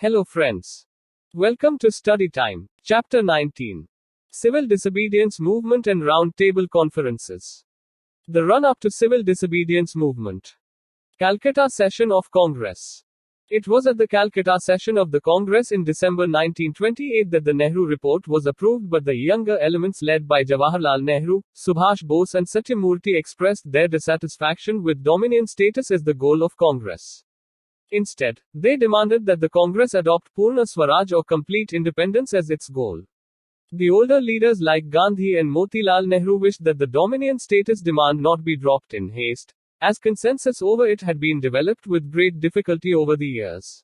Hello friends. Welcome to Study Time, Chapter 19. Civil Disobedience Movement and Roundtable Conferences. The run-up to Civil Disobedience Movement. Calcutta Session of Congress. It was at the Calcutta session of the Congress in December 1928 that the Nehru Report was approved, but the younger elements led by Jawaharlal Nehru, Subhash Bose and Satyamurthy expressed their dissatisfaction with dominion status as the goal of Congress. Instead, they demanded that the Congress adopt Purna Swaraj or complete independence as its goal. The older leaders like Gandhi and Motilal Nehru wished that the dominion status demand not be dropped in haste, as consensus over it had been developed with great difficulty over the years.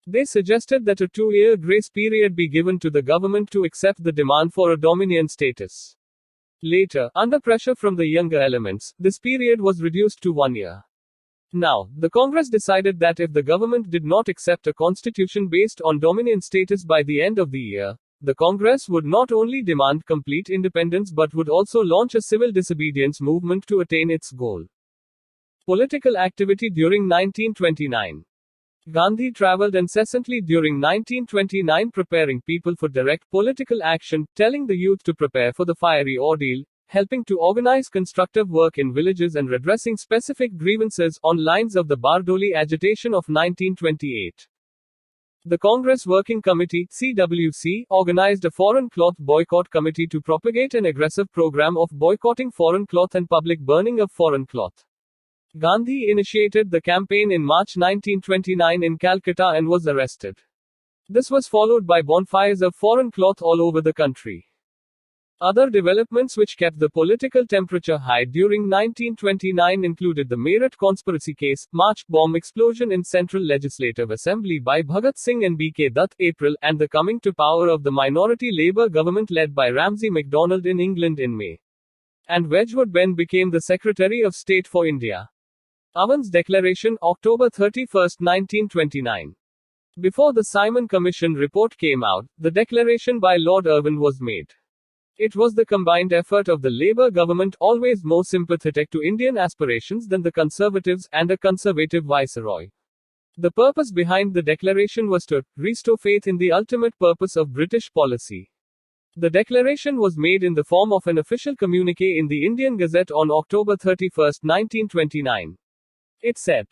They suggested that a 2-year grace period be given to the government to accept the demand for a dominion status. Later, under pressure from the younger elements, this period was reduced to 1 year. Now, the Congress decided that if the government did not accept a constitution based on dominion status by the end of the year, the Congress would not only demand complete independence but would also launch a civil disobedience movement to attain its goal. Political activity during 1929. Gandhi traveled incessantly during 1929 preparing people for direct political action, telling the youth to prepare for the fiery ordeal, helping to organize constructive work in villages and redressing specific grievances on lines of the Bardoli agitation of 1928. The Congress Working Committee (CWC) organized a foreign cloth boycott committee to propagate an aggressive program of boycotting foreign cloth and public burning of foreign cloth. Gandhi initiated the campaign in March 1929 in Calcutta and was arrested. This was followed by bonfires of foreign cloth all over the country. Other developments which kept the political temperature high during 1929 included the Meerut conspiracy case, March bomb explosion in Central Legislative Assembly by Bhagat Singh and B.K. Dutt, April, and the coming to power of the minority Labour government led by Ramsay MacDonald in England in May. And Wedgwood Ben became the Secretary of State for India. Irvin's Declaration, October 31, 1929. Before the Simon Commission report came out, the declaration by Lord Irwin was made. It was the combined effort of the Labour government, always more sympathetic to Indian aspirations than the Conservatives, and a conservative viceroy. The purpose behind the declaration was to restore faith in the ultimate purpose of British policy. The declaration was made in the form of an official communiqué in the Indian Gazette on October 31, 1929. It said,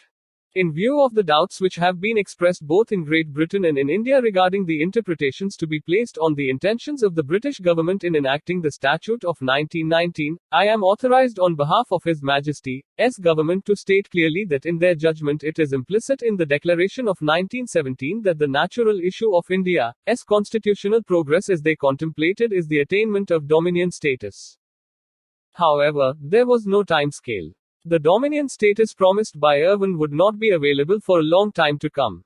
"In view of the doubts which have been expressed both in Great Britain and in India regarding the interpretations to be placed on the intentions of the British government in enacting the Statute of 1919, I am authorized on behalf of His Majesty's government to state clearly that in their judgment it is implicit in the Declaration of 1917 that the natural issue of India's constitutional progress as they contemplated is the attainment of dominion status." However, there was no time scale. The dominion status promised by Irvin would not be available for a long time to come.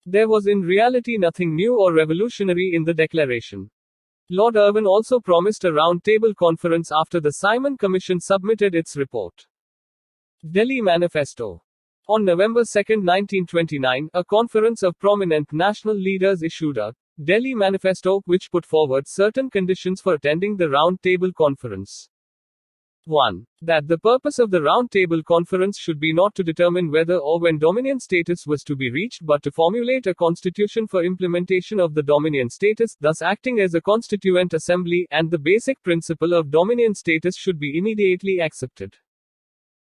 There was in reality nothing new or revolutionary in the declaration. Lord Irvin also promised a round-table conference after the Simon Commission submitted its report. Delhi Manifesto. On November 2, 1929, a conference of prominent national leaders issued a Delhi Manifesto, which put forward certain conditions for attending the round-table conference. 1. That the purpose of the Round Table Conference should be not to determine whether or when dominion status was to be reached but to formulate a constitution for implementation of the dominion status, thus acting as a constituent assembly, and the basic principle of dominion status should be immediately accepted.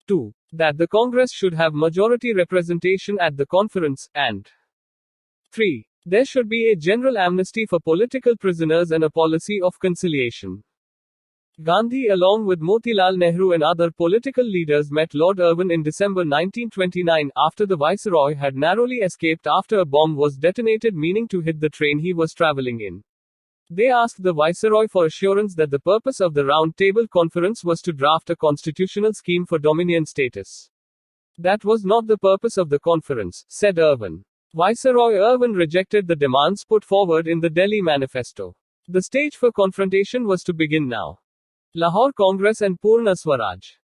2. That the Congress should have majority representation at the conference, and 3. There should be a general amnesty for political prisoners and a policy of conciliation. Gandhi along with Motilal Nehru and other political leaders met Lord Irwin in December 1929 after the Viceroy had narrowly escaped after a bomb was detonated meaning to hit the train he was travelling in. They asked the Viceroy for assurance that the purpose of the Round Table Conference was to draft a constitutional scheme for dominion status. That was not the purpose of the conference, said Irwin. Viceroy Irwin rejected the demands put forward in the Delhi Manifesto. The stage for confrontation was to begin now. Lahore Congress and Purna Swaraj.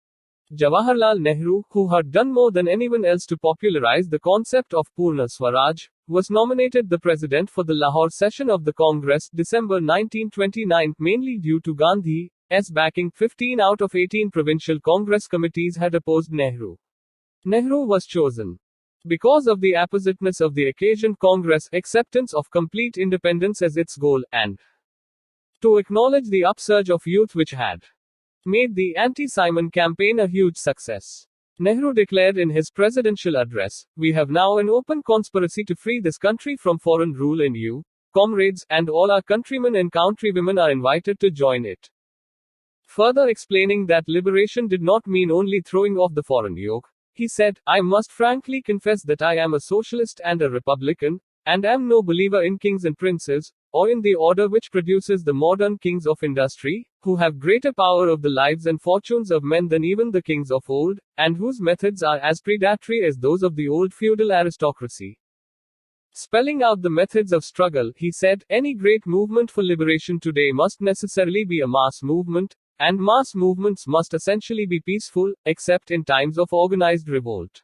Jawaharlal Nehru, who had done more than anyone else to popularize the concept of Purna Swaraj, was nominated the president for the Lahore session of the Congress, December 1929, mainly due to Gandhi's backing. 15 out of 18 provincial Congress committees had opposed Nehru. Nehru was chosen. Because of the appositeness of the occasion, Congress acceptance of complete independence as its goal, and to acknowledge the upsurge of youth which had made the anti-Simon campaign a huge success. Nehru declared in his presidential address, "We have now an open conspiracy to free this country from foreign rule, and you, comrades, and all our countrymen and countrywomen are invited to join it." Further explaining that liberation did not mean only throwing off the foreign yoke, he said, "I must frankly confess that I am a socialist and a republican, and am no believer in kings and princes, or in the order which produces the modern kings of industry, who have greater power of the lives and fortunes of men than even the kings of old, and whose methods are as predatory as those of the old feudal aristocracy." Spelling out the methods of struggle, he said, "Any great movement for liberation today must necessarily be a mass movement, and mass movements must essentially be peaceful, except in times of organized revolt."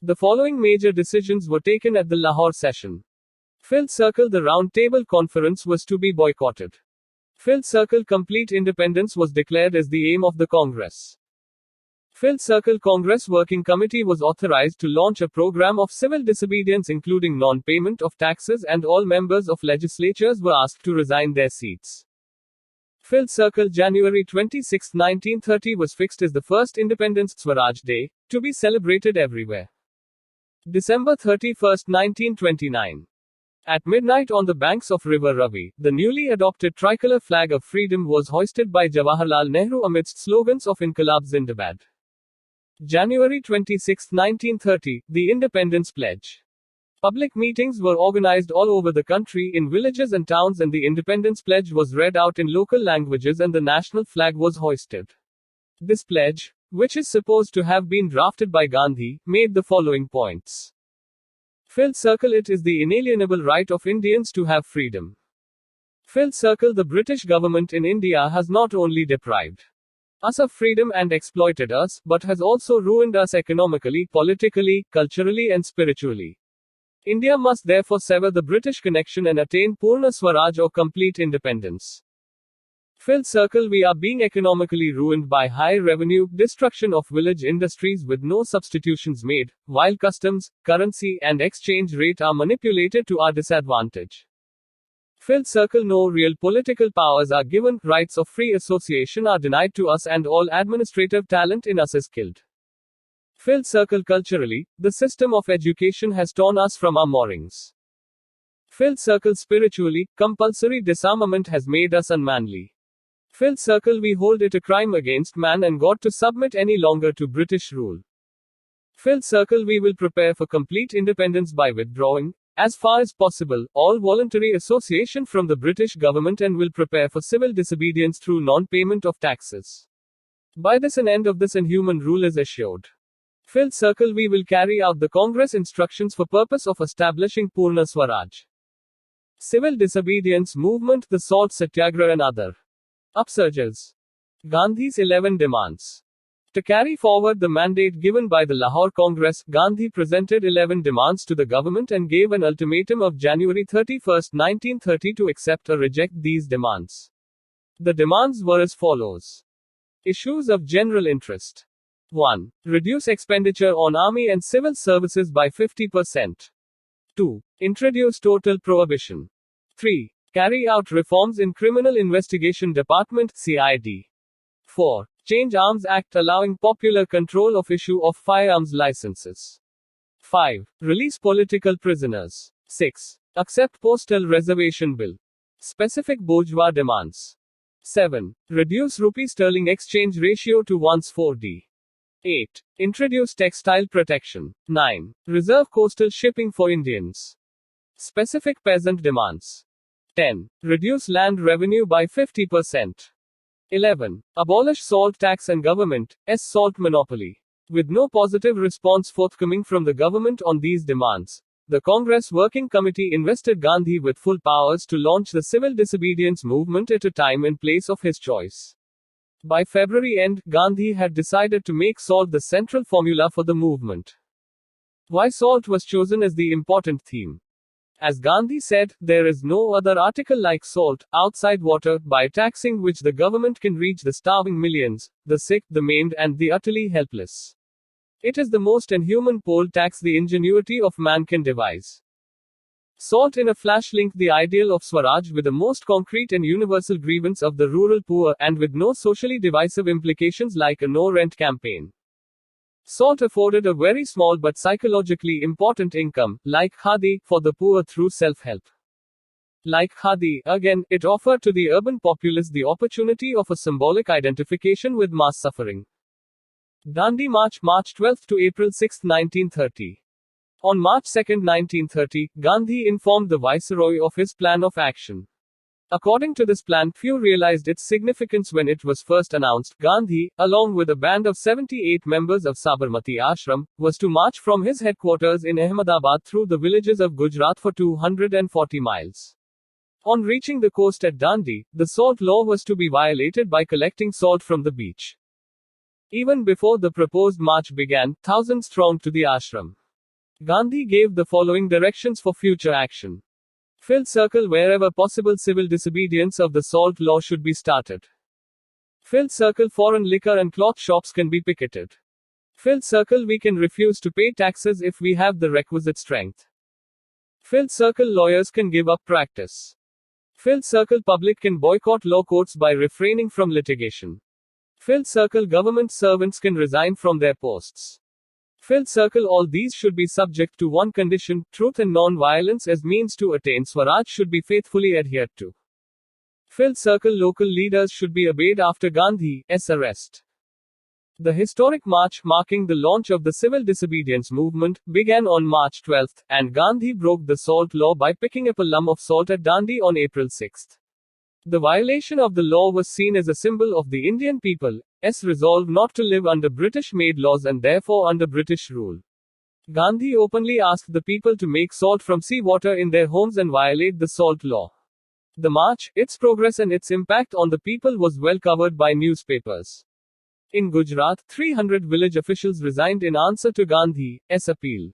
The following major decisions were taken at the Lahore session. Fifth Circle, the Round Table Conference was to be boycotted. Fifth Circle, complete independence was declared as the aim of the Congress. Fifth Circle Congress Working Committee was authorized to launch a program of civil disobedience including non-payment of taxes, and all members of legislatures were asked to resign their seats. Fifth Circle, January 26, 1930 was fixed as the first Independence Swaraj Day, to be celebrated everywhere. December 31, 1929. At midnight on the banks of River Ravi, the newly adopted tricolor flag of freedom was hoisted by Jawaharlal Nehru amidst slogans of Inqilab Zindabad. January 26, 1930, the Independence Pledge. Public meetings were organized all over the country in villages and towns, and the Independence Pledge was read out in local languages and the national flag was hoisted. This pledge, which is supposed to have been drafted by Gandhi, made the following points. Fifth Circle, it is the inalienable right of Indians to have freedom. Fifth Circle, the British government in India has not only deprived us of freedom and exploited us, but has also ruined us economically, politically, culturally, and spiritually. India must therefore sever the British connection and attain Purna Swaraj or complete independence. Fifth Circle, we are being economically ruined by high revenue, destruction of village industries with no substitutions made, while customs, currency, and exchange rate are manipulated to our disadvantage. Fifth Circle, no real political powers are given, rights of free association are denied to us, and all administrative talent in us is killed. Fifth Circle, culturally, the system of education has torn us from our moorings. Fifth Circle, spiritually, compulsory disarmament has made us unmanly. Fifth Circle, we hold it a crime against man and God to submit any longer to British rule. Fifth Circle, we will prepare for complete independence by withdrawing, as far as possible, all voluntary association from the British government, and will prepare for civil disobedience through non-payment of taxes. By this, an end of this inhuman rule is assured. Fifth Circle, we will carry out the Congress instructions for purpose of establishing Purna Swaraj. Civil disobedience movement, the Salt Satyagraha and other Upsurges. Gandhi's 11 demands. To carry forward the mandate given by the Lahore Congress, Gandhi presented 11 demands to the government and gave an ultimatum of January 31, 1930 to accept or reject these demands. The demands were as follows. Issues of general interest. 1. Reduce expenditure on army and civil services by 50%. 2. Introduce total prohibition. 3. Carry out reforms in Criminal Investigation Department (CID). 4. Change Arms Act allowing popular control of issue of firearms licenses. 5. Release political prisoners. 6. Accept Postal Reservation Bill. Specific bourgeois demands. 7. Reduce rupee-sterling exchange ratio to 1:4D. 8. Introduce textile protection. 9. Reserve coastal shipping for Indians. Specific peasant demands. 10. Reduce land revenue by 50%. 11. Abolish salt tax and government's salt monopoly. With no positive response forthcoming from the government on these demands, the Congress Working Committee invested Gandhi with full powers to launch the civil disobedience movement at a time and place of his choice. By February end, Gandhi had decided to make salt the central formula for the movement. Why salt was chosen as the important theme? As Gandhi said, there is no other article like salt, outside water, by taxing which the government can reach the starving millions, the sick, the maimed, and the utterly helpless. It is the most inhuman poll tax the ingenuity of man can devise. Salt in a flash linked the ideal of Swaraj with the most concrete and universal grievance of the rural poor, and with no socially divisive implications like a no-rent campaign. Salt afforded a very small but psychologically important income, like khadi, for the poor through self-help. Like khadi, again, it offered to the urban populace the opportunity of a symbolic identification with mass suffering. Dandi March, March 12 to April 6, 1930. On March 2, 1930, Gandhi informed the Viceroy of his plan of action. According to this plan, few realized its significance when it was first announced. Gandhi, along with a band of 78 members of Sabarmati Ashram, was to march from his headquarters in Ahmedabad through the villages of Gujarat for 240 miles. On reaching the coast at Dandi, the salt law was to be violated by collecting salt from the beach. Even before the proposed march began, thousands thronged to the ashram. Gandhi gave the following directions for future action. Fill circle wherever possible civil disobedience of the salt law should be started. Fill circle foreign liquor and cloth shops can be picketed. Fill circle we can refuse to pay taxes if we have the requisite strength. Fill circle lawyers can give up practice. Fill circle public can boycott law courts by refraining from litigation. Fill circle government servants can resign from their posts. Fill circle all these should be subject to one condition: truth and non-violence as means to attain Swaraj should be faithfully adhered to. Fill circle local leaders should be obeyed after Gandhi's arrest. The historic march marking the launch of the civil disobedience movement began on March 12, and Gandhi broke the salt law by picking up a lump of salt at Dandi on April 6. The violation of the law was seen as a symbol of the Indian people's resolve not to live under British-made laws and therefore under British rule. Gandhi openly asked the people to make salt from seawater in their homes and violate the salt law. The march, its progress and its impact on the people was well covered by newspapers. In Gujarat, 300 village officials resigned in answer to Gandhi's appeal.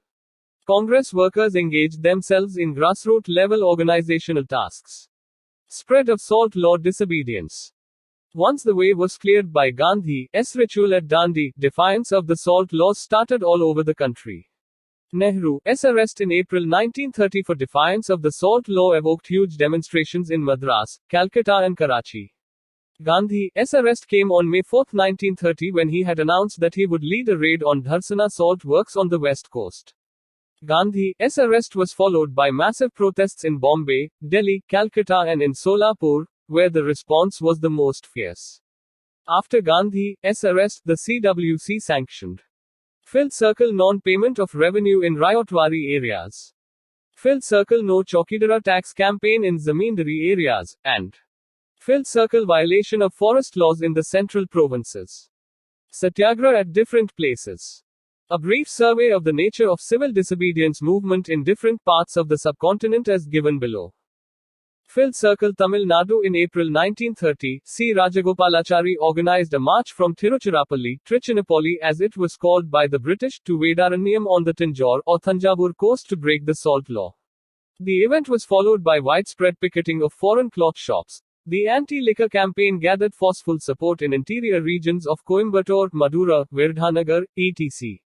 Congress workers engaged themselves in grassroots-level organizational tasks. Spread of salt law disobedience. Once the way was cleared by Gandhi's ritual at Dandi, defiance of the salt laws started all over the country. Nehru's arrest in April 1930 for defiance of the salt law evoked huge demonstrations in Madras, Calcutta and Karachi. Gandhi's arrest came on May 4, 1930 when he had announced that he would lead a raid on Dharsana salt works on the west coast. Gandhi's arrest was followed by massive protests in Bombay, Delhi, Calcutta and in Solapur, where the response was the most fierce. After Gandhi's arrest, the CWC sanctioned Fill circle non-payment of revenue in riotwari areas. Fill circle no Chaukidara tax campaign in zamindari areas, and Fill circle violation of forest laws in the central provinces. Satyagraha at different places. A brief survey of the nature of civil disobedience movement in different parts of the subcontinent as given below. Fill circle Tamil Nadu in April 1930, C. Rajagopalachari organized a march from Tiruchirappalli, Trichinopoly as it was called by the British, to Vedaranyam on the Tanjore or Thanjavur coast to break the salt law. The event was followed by widespread picketing of foreign cloth shops. The anti-liquor campaign gathered forceful support in interior regions of Coimbatore, Madura, Virdhanagar, etc.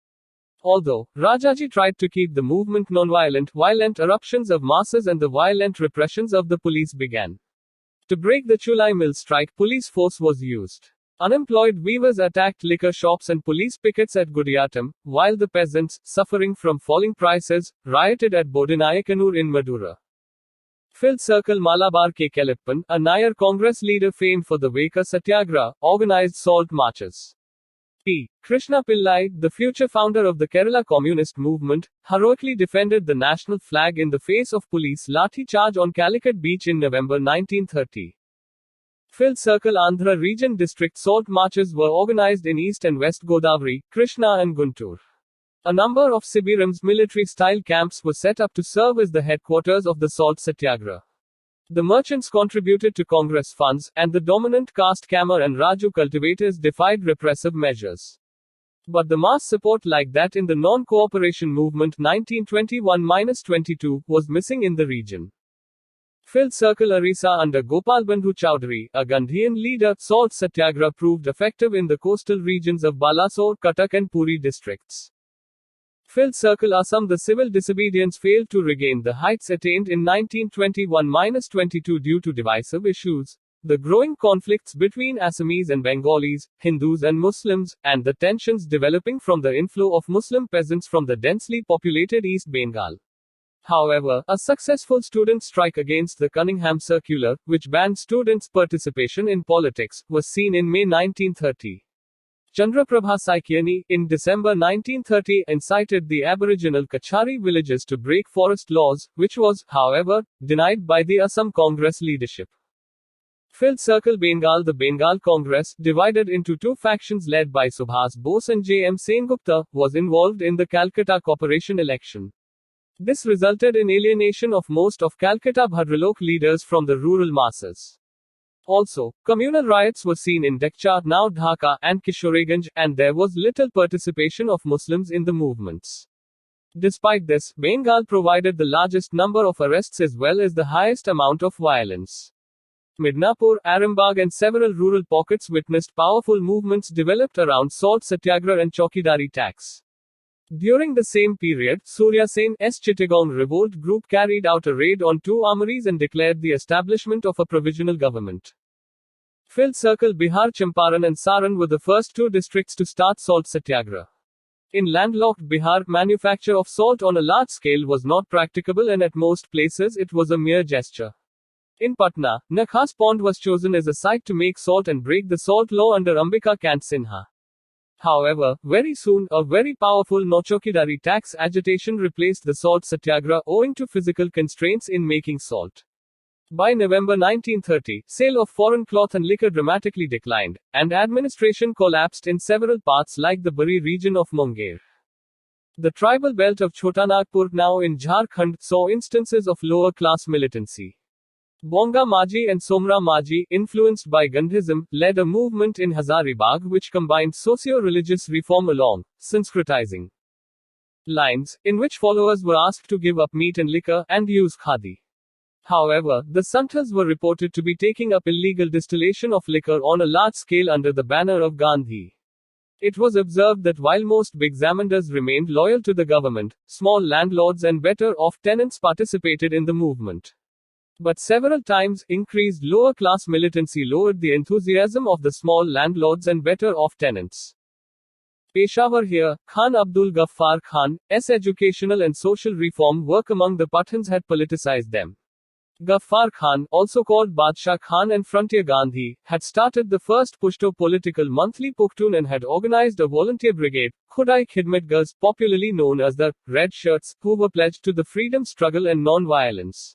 Although Rajaji tried to keep the movement non-violent, violent eruptions of masses and the violent repressions of the police began. To break the Chulai mill strike, police force was used. Unemployed weavers attacked liquor shops and police pickets at Gudiyatam, while the peasants, suffering from falling prices, rioted at Bodinayakanur in Madura. Fill circle Malabar K. Kelippan, a Nair Congress leader famed for the Veka Satyagraha, organized salt marches. P. Krishna Pillai, the future founder of the Kerala Communist movement, heroically defended the national flag in the face of police lathi charge on Calicut beach in November 1930. Fill circle Andhra region district salt marches were organized in East and West Godavari, Krishna and Guntur. A number of Sibirams, military-style camps, were set up to serve as the headquarters of the salt satyagraha. The merchants contributed to Congress funds, and the dominant caste Kamar and Raju cultivators defied repressive measures. But the mass support like that in the non-cooperation movement 1921-22 was missing in the region. Filled Circle Orissa under Gopalbandhu Chowdhury, a Gandhian leader. Salt Satyagraha proved effective in the coastal regions of Balasore, Cuttack and Puri districts. Filled Circle Assam. The civil disobedience failed to regain the heights attained in 1921-22 due to divisive issues, the growing conflicts between Assamese and Bengalis, Hindus and Muslims, and the tensions developing from the inflow of Muslim peasants from the densely populated East Bengal. However, a successful student strike against the Cunningham Circular, which banned students' participation in politics, was seen in May 1930. Chandraprabha Saikyani, in December 1930, incited the aboriginal Kachari villages to break forest laws, which was, however, denied by the Assam Congress leadership. Filled Circle Bengal. The Bengal Congress, divided into two factions led by Subhas Bose and J. M. Sengupta, was involved in the Calcutta corporation election. This resulted in alienation of most of Calcutta Bhadralok leaders from the rural masses. Also, communal riots were seen in Dekcha, now Dhaka, and Kishoreganj, and there was little participation of Muslims in the movements. Despite this, Bengal provided the largest number of arrests as well as the highest amount of violence. Midnapur, Arambagh and several rural pockets witnessed powerful movements developed around salt satyagraha and chowkidari tax. During the same period, Surya Sen's Chittagong revolt group carried out a raid on two armories and declared the establishment of a provisional government. Filled Circle Bihar. Champaran and Saran were the first two districts to start salt satyagraha. In landlocked Bihar, manufacture of salt on a large scale was not practicable and at most places it was a mere gesture. In Patna, Nakhas Pond was chosen as a site to make salt and break the salt law under Ambika Kant Sinha. However, very soon, a very powerful Nochokidari tax agitation replaced the salt satyagraha owing to physical constraints in making salt. By November 1930, sale of foreign cloth and liquor dramatically declined, and administration collapsed in several parts like the Bari region of Munger. The tribal belt of Chotanagpur, now in Jharkhand, saw instances of lower class militancy. Bonga Maji and Somra Maji, influenced by Gandhism, led a movement in Hazaribagh which combined socio-religious reform along Sanskritizing lines, in which followers were asked to give up meat and liquor, and use khadi. However, the Santhas were reported to be taking up illegal distillation of liquor on a large scale under the banner of Gandhi. It was observed that while most big zamindars remained loyal to the government, small landlords and better-off tenants participated in the movement. But several times, increased lower-class militancy lowered the enthusiasm of the small landlords and better-off tenants. Peshawar. Here, Khan Abdul Ghaffar Khan's educational and social reform work among the Pathans had politicized them. Ghaffar Khan, also called Badshah Khan and Frontier Gandhi, had started the first Pushto political monthly Pukhtun and had organized a volunteer brigade, Khudai Khidmatgars, popularly known as the Red Shirts, who were pledged to the freedom struggle and non-violence.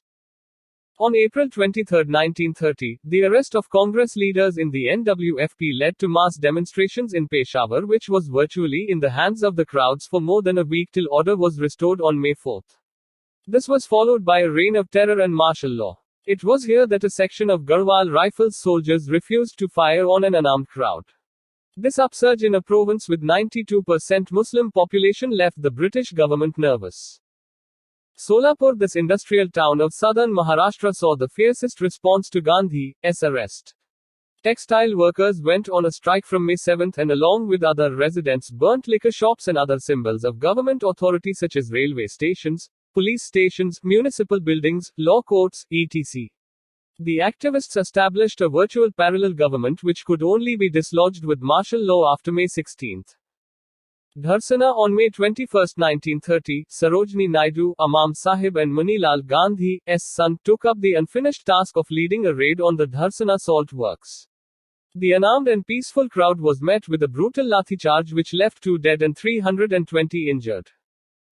On April 23, 1930, the arrest of Congress leaders in the NWFP led to mass demonstrations in Peshawar, which was virtually in the hands of the crowds for more than a week till order was restored on May 4. This was followed by a reign of terror and martial law. It was here that a section of Garhwal Rifles soldiers refused to fire on an unarmed crowd. This upsurge in a province with 92% Muslim population left the British government nervous. Solapur. This industrial town of southern Maharashtra saw the fiercest response to Gandhi's arrest. Textile workers went on a strike from May 7 and along with other residents burnt liquor shops and other symbols of government authority such as railway stations, police stations, municipal buildings, law courts, etc. The activists established a virtual parallel government which could only be dislodged with martial law after May 16. Dharsana. On May 21, 1930, Sarojini Naidu, Imam Sahib and Manilal Gandhi's son, took up the unfinished task of leading a raid on the Dharsana salt works. The unarmed and peaceful crowd was met with a brutal lathi charge which left 2 dead and 320 injured.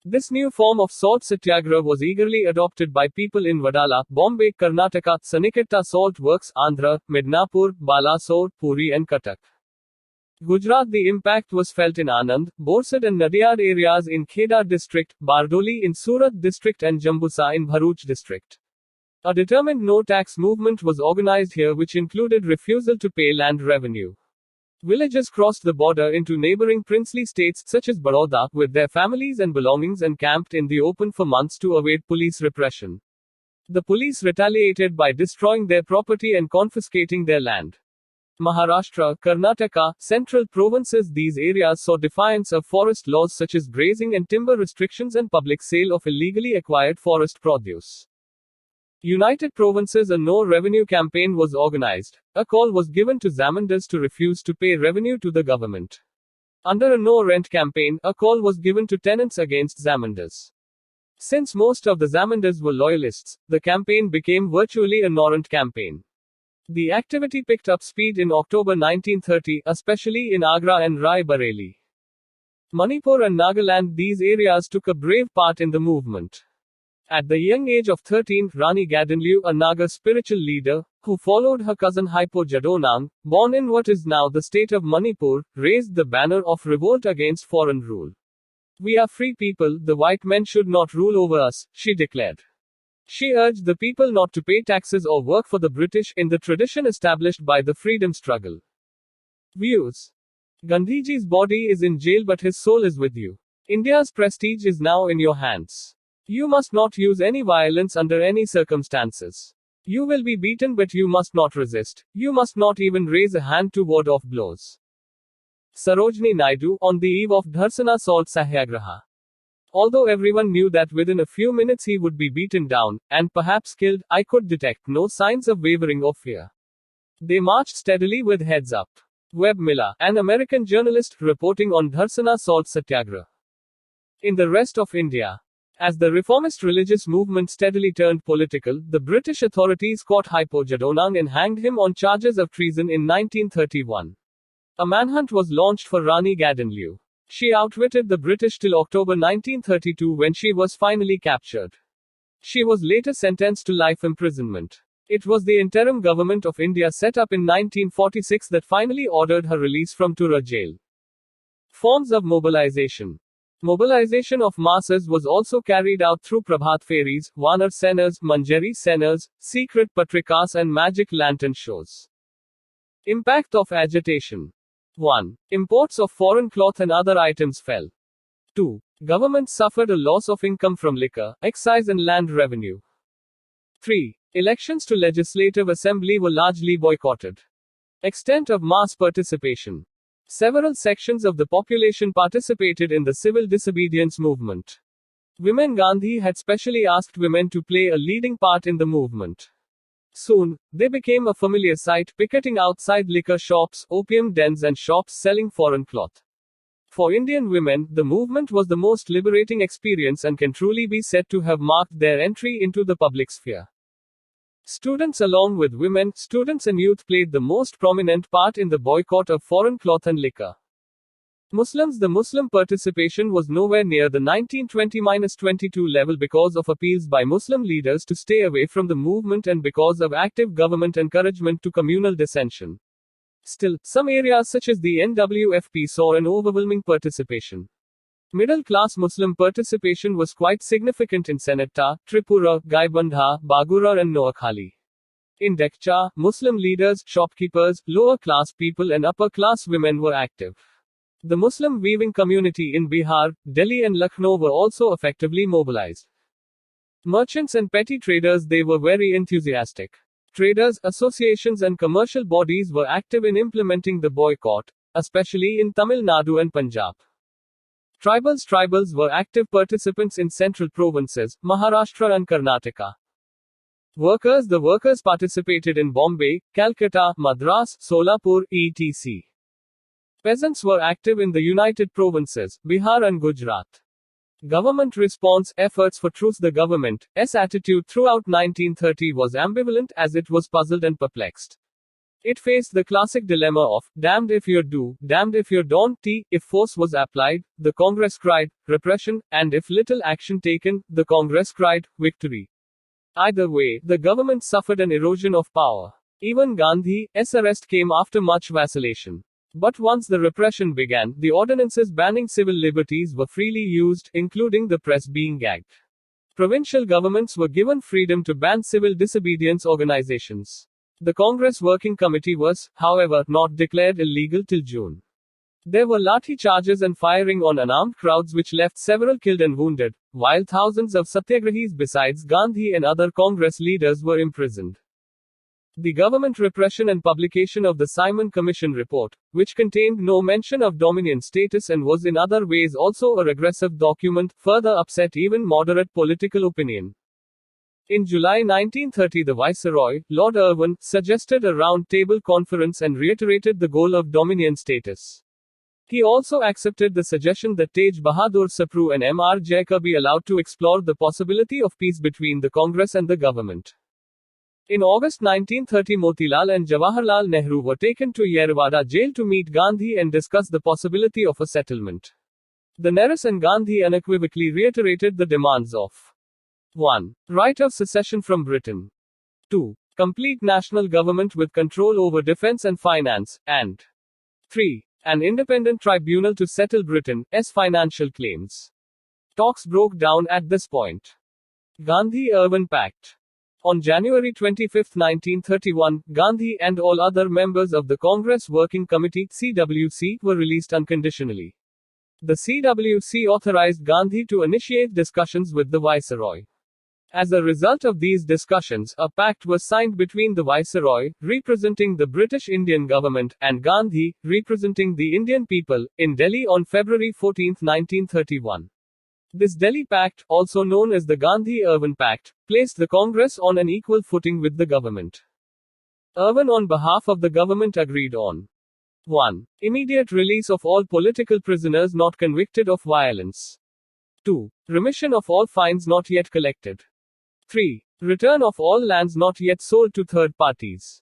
This new form of salt satyagraha was eagerly adopted by people in Vadala, Bombay, Karnataka, Saniketta salt works, Andhra, Midnapur, Balasore, Puri and Cuttack. Gujarat. The impact was felt in Anand, Borsad and Nadiyad areas in Kheda district, Bardoli in Surat district and Jambusa in Bharuch district. A determined no-tax movement was organized here which included refusal to pay land revenue. Villagers crossed the border into neighboring princely states such as Baroda with their families and belongings and camped in the open for months to await police repression. The police retaliated by destroying their property and confiscating their land. Maharashtra, Karnataka, central provinces. These areas saw defiance of forest laws such as grazing and timber restrictions and public sale of illegally acquired forest produce. United Provinces. A no revenue campaign was organized. A call was given to zamindars to refuse to pay revenue to the government. Under a no rent campaign, a call was given to tenants against zamindars. Since most of the zamindars were loyalists, the campaign became virtually a no-rent campaign. The activity picked up speed in October 1930, especially in Agra and Rai Bareli. Manipur and Nagaland. These areas took a brave part in the movement. At the young age of 13, Rani Gadinliu, a Naga spiritual leader, who followed her cousin Haipo Jadonang, born in what is now the state of Manipur, raised the banner of revolt against foreign rule. "We are free people, the white men should not rule over us," she declared. She urged the people not to pay taxes or work for the British, in the tradition established by the freedom struggle. Views. Gandhiji's body is in jail but his soul is with you. India's prestige is now in your hands. You must not use any violence under any circumstances. You will be beaten but you must not resist. You must not even raise a hand to ward off blows. Sarojini Naidu, on the eve of Dharsana Salt Satyagraha. Although everyone knew that within a few minutes he would be beaten down, and perhaps killed, I could detect no signs of wavering or fear. They marched steadily with heads up. Webb Miller, an American journalist, reporting on Dharsana Salt Satyagraha. In the rest of India, as the reformist religious movement steadily turned political, the British authorities caught Haipo Jadonang and hanged him on charges of treason in 1931. A manhunt was launched for Rani Gadinliu. She outwitted the British till October 1932 when she was finally captured. She was later sentenced to life imprisonment. It was the interim government of India set up in 1946 that finally ordered her release from Tura jail. Forms of mobilization. Mobilization of masses was also carried out through Prabhat Feris, Vanar Senas, Manjari Senas, secret patrikas and magic lantern shows. Impact of agitation. 1. Imports of foreign cloth and other items fell. 2. Government suffered a loss of income from liquor, excise and land revenue. 3. Elections to Legislative Assembly were largely boycotted. Extent of mass participation. Several sections of the population participated in the civil disobedience movement. Women. Gandhi had specially asked women to play a leading part in the movement. Soon, they became a familiar sight, picketing outside liquor shops, opium dens and shops selling foreign cloth. For Indian women, the movement was the most liberating experience and can truly be said to have marked their entry into the public sphere. Students. Along with women, students and youth played the most prominent part in the boycott of foreign cloth and liquor. Muslims. The Muslim participation was nowhere near the 1920-22 level because of appeals by Muslim leaders to stay away from the movement and because of active government encouragement to communal dissension. Still, some areas such as the NWFP saw an overwhelming participation. Middle-class Muslim participation was quite significant in Senatta, Tripura, Gaibandha, Bagura and Noakhali. In Dekcha, Muslim leaders, shopkeepers, lower-class people and upper-class women were active. The Muslim weaving community in Bihar, Delhi and Lucknow were also effectively mobilized. Merchants and petty traders. They were very enthusiastic. Traders, associations and commercial bodies were active in implementing the boycott, especially in Tamil Nadu and Punjab. Tribals were active participants in central provinces, Maharashtra and Karnataka. Workers. The workers participated in Bombay, Calcutta, Madras, Solapur, etc. Peasants were active in the United Provinces, Bihar and Gujarat. Government response efforts for truce. The government's attitude throughout 1930 was ambivalent, as it was puzzled and perplexed. It faced the classic dilemma of, damned if you do, damned if you don't. If force was applied, the Congress cried, repression, and if little action taken, the Congress cried, victory. Either way, the government suffered an erosion of power. Even Gandhi's arrest came after much vacillation. But once the repression began, the ordinances banning civil liberties were freely used, including the press being gagged. Provincial governments were given freedom to ban civil disobedience organizations. The Congress Working Committee was, however, not declared illegal till June. There were lathi charges and firing on unarmed crowds which left several killed and wounded, while thousands of Satyagrahis besides Gandhi and other Congress leaders were imprisoned. The government repression and publication of the Simon Commission report, which contained no mention of Dominion status and was in other ways also a regressive document, further upset even moderate political opinion. In July 1930, the Viceroy, Lord Irwin, suggested a round-table conference and reiterated the goal of Dominion status. He also accepted the suggestion that Tej Bahadur Sapru and M.R. Jayakar be allowed to explore the possibility of peace between the Congress and the government. In August 1930, Motilal and Jawaharlal Nehru were taken to Yerwada jail to meet Gandhi and discuss the possibility of a settlement. The Nehru and Gandhi unequivocally reiterated the demands of 1. Right of secession from Britain. 2. Complete national government with control over defense and finance, and 3. An independent tribunal to settle Britain's financial claims. Talks broke down at this point. Gandhi-Irwin Pact. On January 25, 1931, Gandhi and all other members of the Congress Working Committee (CWC) were released unconditionally. The CWC authorized Gandhi to initiate discussions with the Viceroy. As a result of these discussions, a pact was signed between the Viceroy, representing the British Indian government, and Gandhi, representing the Indian people, in Delhi on February 14, 1931. This Delhi Pact, also known as the Gandhi-Irwin Pact, placed the Congress on an equal footing with the government. Irwin on behalf of the government agreed on 1. Immediate release of all political prisoners not convicted of violence. 2. Remission of all fines not yet collected. 3. Return of all lands not yet sold to third parties.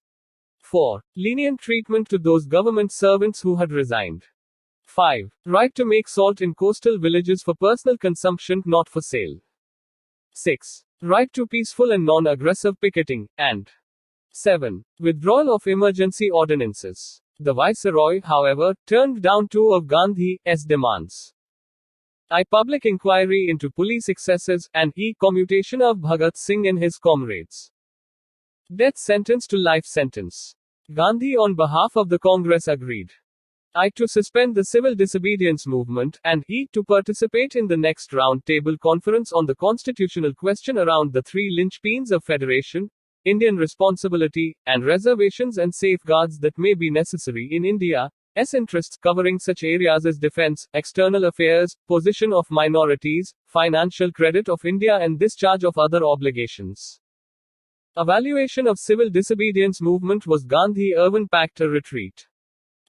4. Lenient treatment to those government servants who had resigned. 5. Right to make salt in coastal villages for personal consumption, not for sale. 6. Right to peaceful and non-aggressive picketing, and 7. Withdrawal of emergency ordinances. The Viceroy, however, turned down two of Gandhi's demands. I. Public inquiry into police excesses, and E. Commutation of Bhagat Singh and his comrades. Death sentence to life sentence. Gandhi on behalf of the Congress agreed. I. To suspend the civil disobedience movement, and E. To participate in the next round-table conference on the constitutional question around the three linchpins of federation, Indian responsibility, and reservations and safeguards that may be necessary in India's interests, covering such areas as defense, external affairs, position of minorities, financial credit of India and discharge of other obligations. Evaluation of civil disobedience movement. Was Gandhi-Irwin Pact a retreat?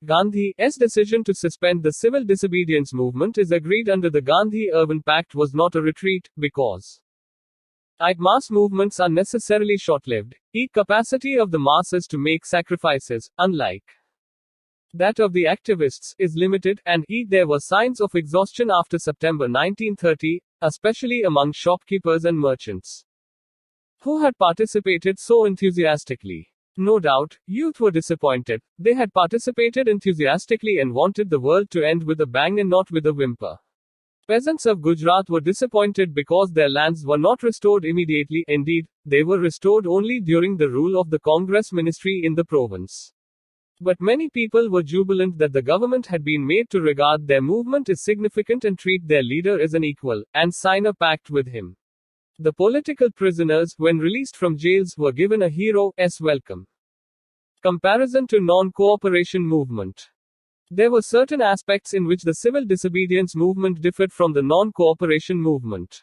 Gandhi's decision to suspend the civil disobedience movement is agreed under the Gandhi-Irwin Pact was not a retreat, because mass movements are necessarily short-lived. Capacity of the masses to make sacrifices, unlike that of the activists, is limited, and there were signs of exhaustion after September 1930, especially among shopkeepers and merchants who had participated so enthusiastically. No doubt, youth were disappointed. They had participated enthusiastically and wanted the world to end with a bang and not with a whimper. Peasants of Gujarat were disappointed because their lands were not restored immediately. Indeed, they were restored only during the rule of the Congress ministry in the province. But many people were jubilant that the government had been made to regard their movement as significant and treat their leader as an equal, and sign a pact with him. The political prisoners, when released from jails, were given a hero's welcome. Comparison to non-cooperation movement. There were certain aspects in which the civil disobedience movement differed from the non-cooperation movement.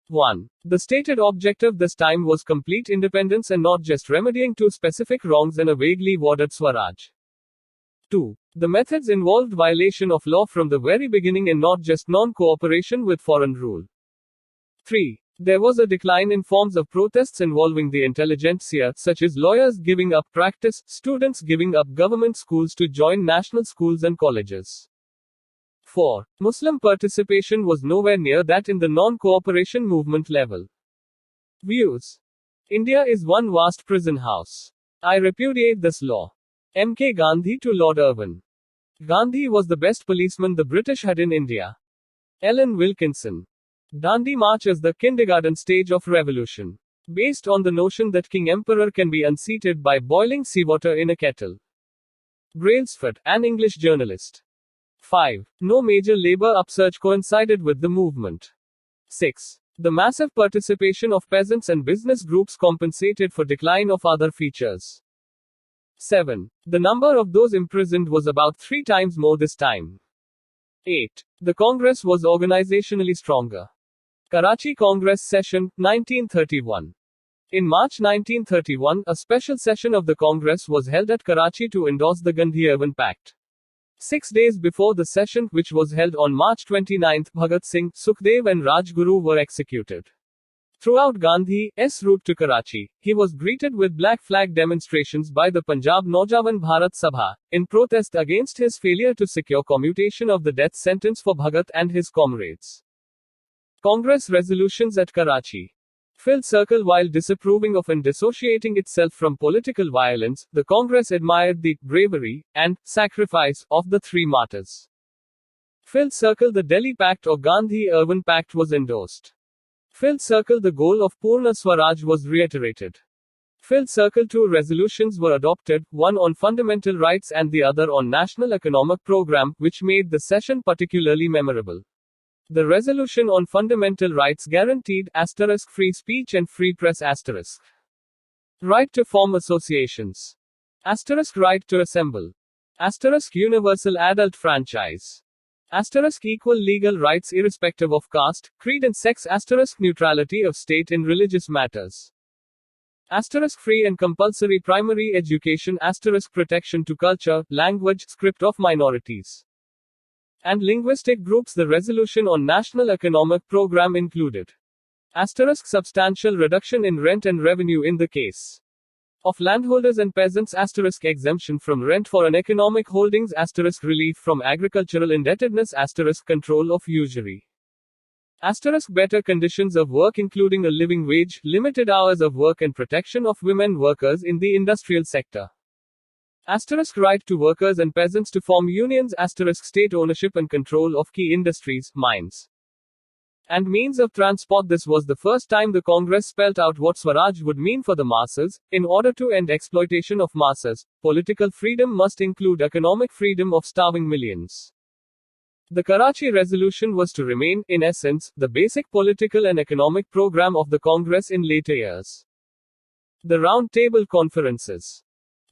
1. The stated objective this time was complete independence and not just remedying two specific wrongs and a vaguely worded Swaraj. 2. The methods involved violation of law from the very beginning and not just non-cooperation with foreign rule. 3. There was a decline in forms of protests involving the intelligentsia, such as lawyers giving up practice, students giving up government schools to join national schools and colleges. 4. Muslim participation was nowhere near that in the non-cooperation movement level. Views. India is one vast prison house. I repudiate this law. M.K. Gandhi to Lord Irwin. Gandhi was the best policeman the British had in India. Ellen Wilkinson. Dandi March as the kindergarten stage of revolution. Based on the notion that King Emperor can be unseated by boiling seawater in a kettle. Brailsford, an English journalist. 5. No major labor upsurge coincided with the movement. 6. The massive participation of peasants and business groups compensated for decline of other features. 7. The number of those imprisoned was about 3 times more this time. 8. The Congress was organizationally stronger. Karachi Congress Session, 1931. In March 1931, a special session of the Congress was held at Karachi to endorse the Gandhi-Irwin Pact. 6 days before the session, which was held on March 29, Bhagat Singh, Sukhdev and Rajguru were executed. Throughout Gandhi's route to Karachi, he was greeted with black flag demonstrations by the Punjab Naujawan Bharat Sabha, in protest against his failure to secure commutation of the death sentence for Bhagat and his comrades. Congress resolutions at Karachi. Filled circle. While disapproving of and dissociating itself from political violence, the Congress admired the bravery and sacrifice of the 3 martyrs. Filled circle. The Delhi Pact or Gandhi-Irwin Pact was endorsed. Filled circle. The goal of Purna Swaraj was reiterated. Filled circle. 2 resolutions were adopted, one on fundamental rights and the other on national economic program, which made the session particularly memorable. The resolution on fundamental rights guaranteed *free speech and free press *. Right to form associations. Right to assemble. Universal adult franchise. Equal legal rights irrespective of caste, creed and sex. Neutrality of state in religious matters. Free and compulsory primary education. Protection to culture, language, script of minorities and linguistic groups. The resolution on national economic program included substantial reduction in rent and revenue in the case of landholders and peasants. Exemption from rent for uneconomic holdings. Relief from agricultural indebtedness. Control of usury. Better conditions of work including a living wage, limited hours of work and protection of women workers in the industrial sector. Right to workers and peasants to form unions. State ownership and control of key industries, mines, and means of transport. This was the first time the Congress spelled out what Swaraj would mean for the masses. In order to end exploitation of masses, political freedom must include economic freedom of starving millions. The Karachi resolution was to remain, in essence, the basic political and economic program of the Congress in later years. The Round Table Conferences.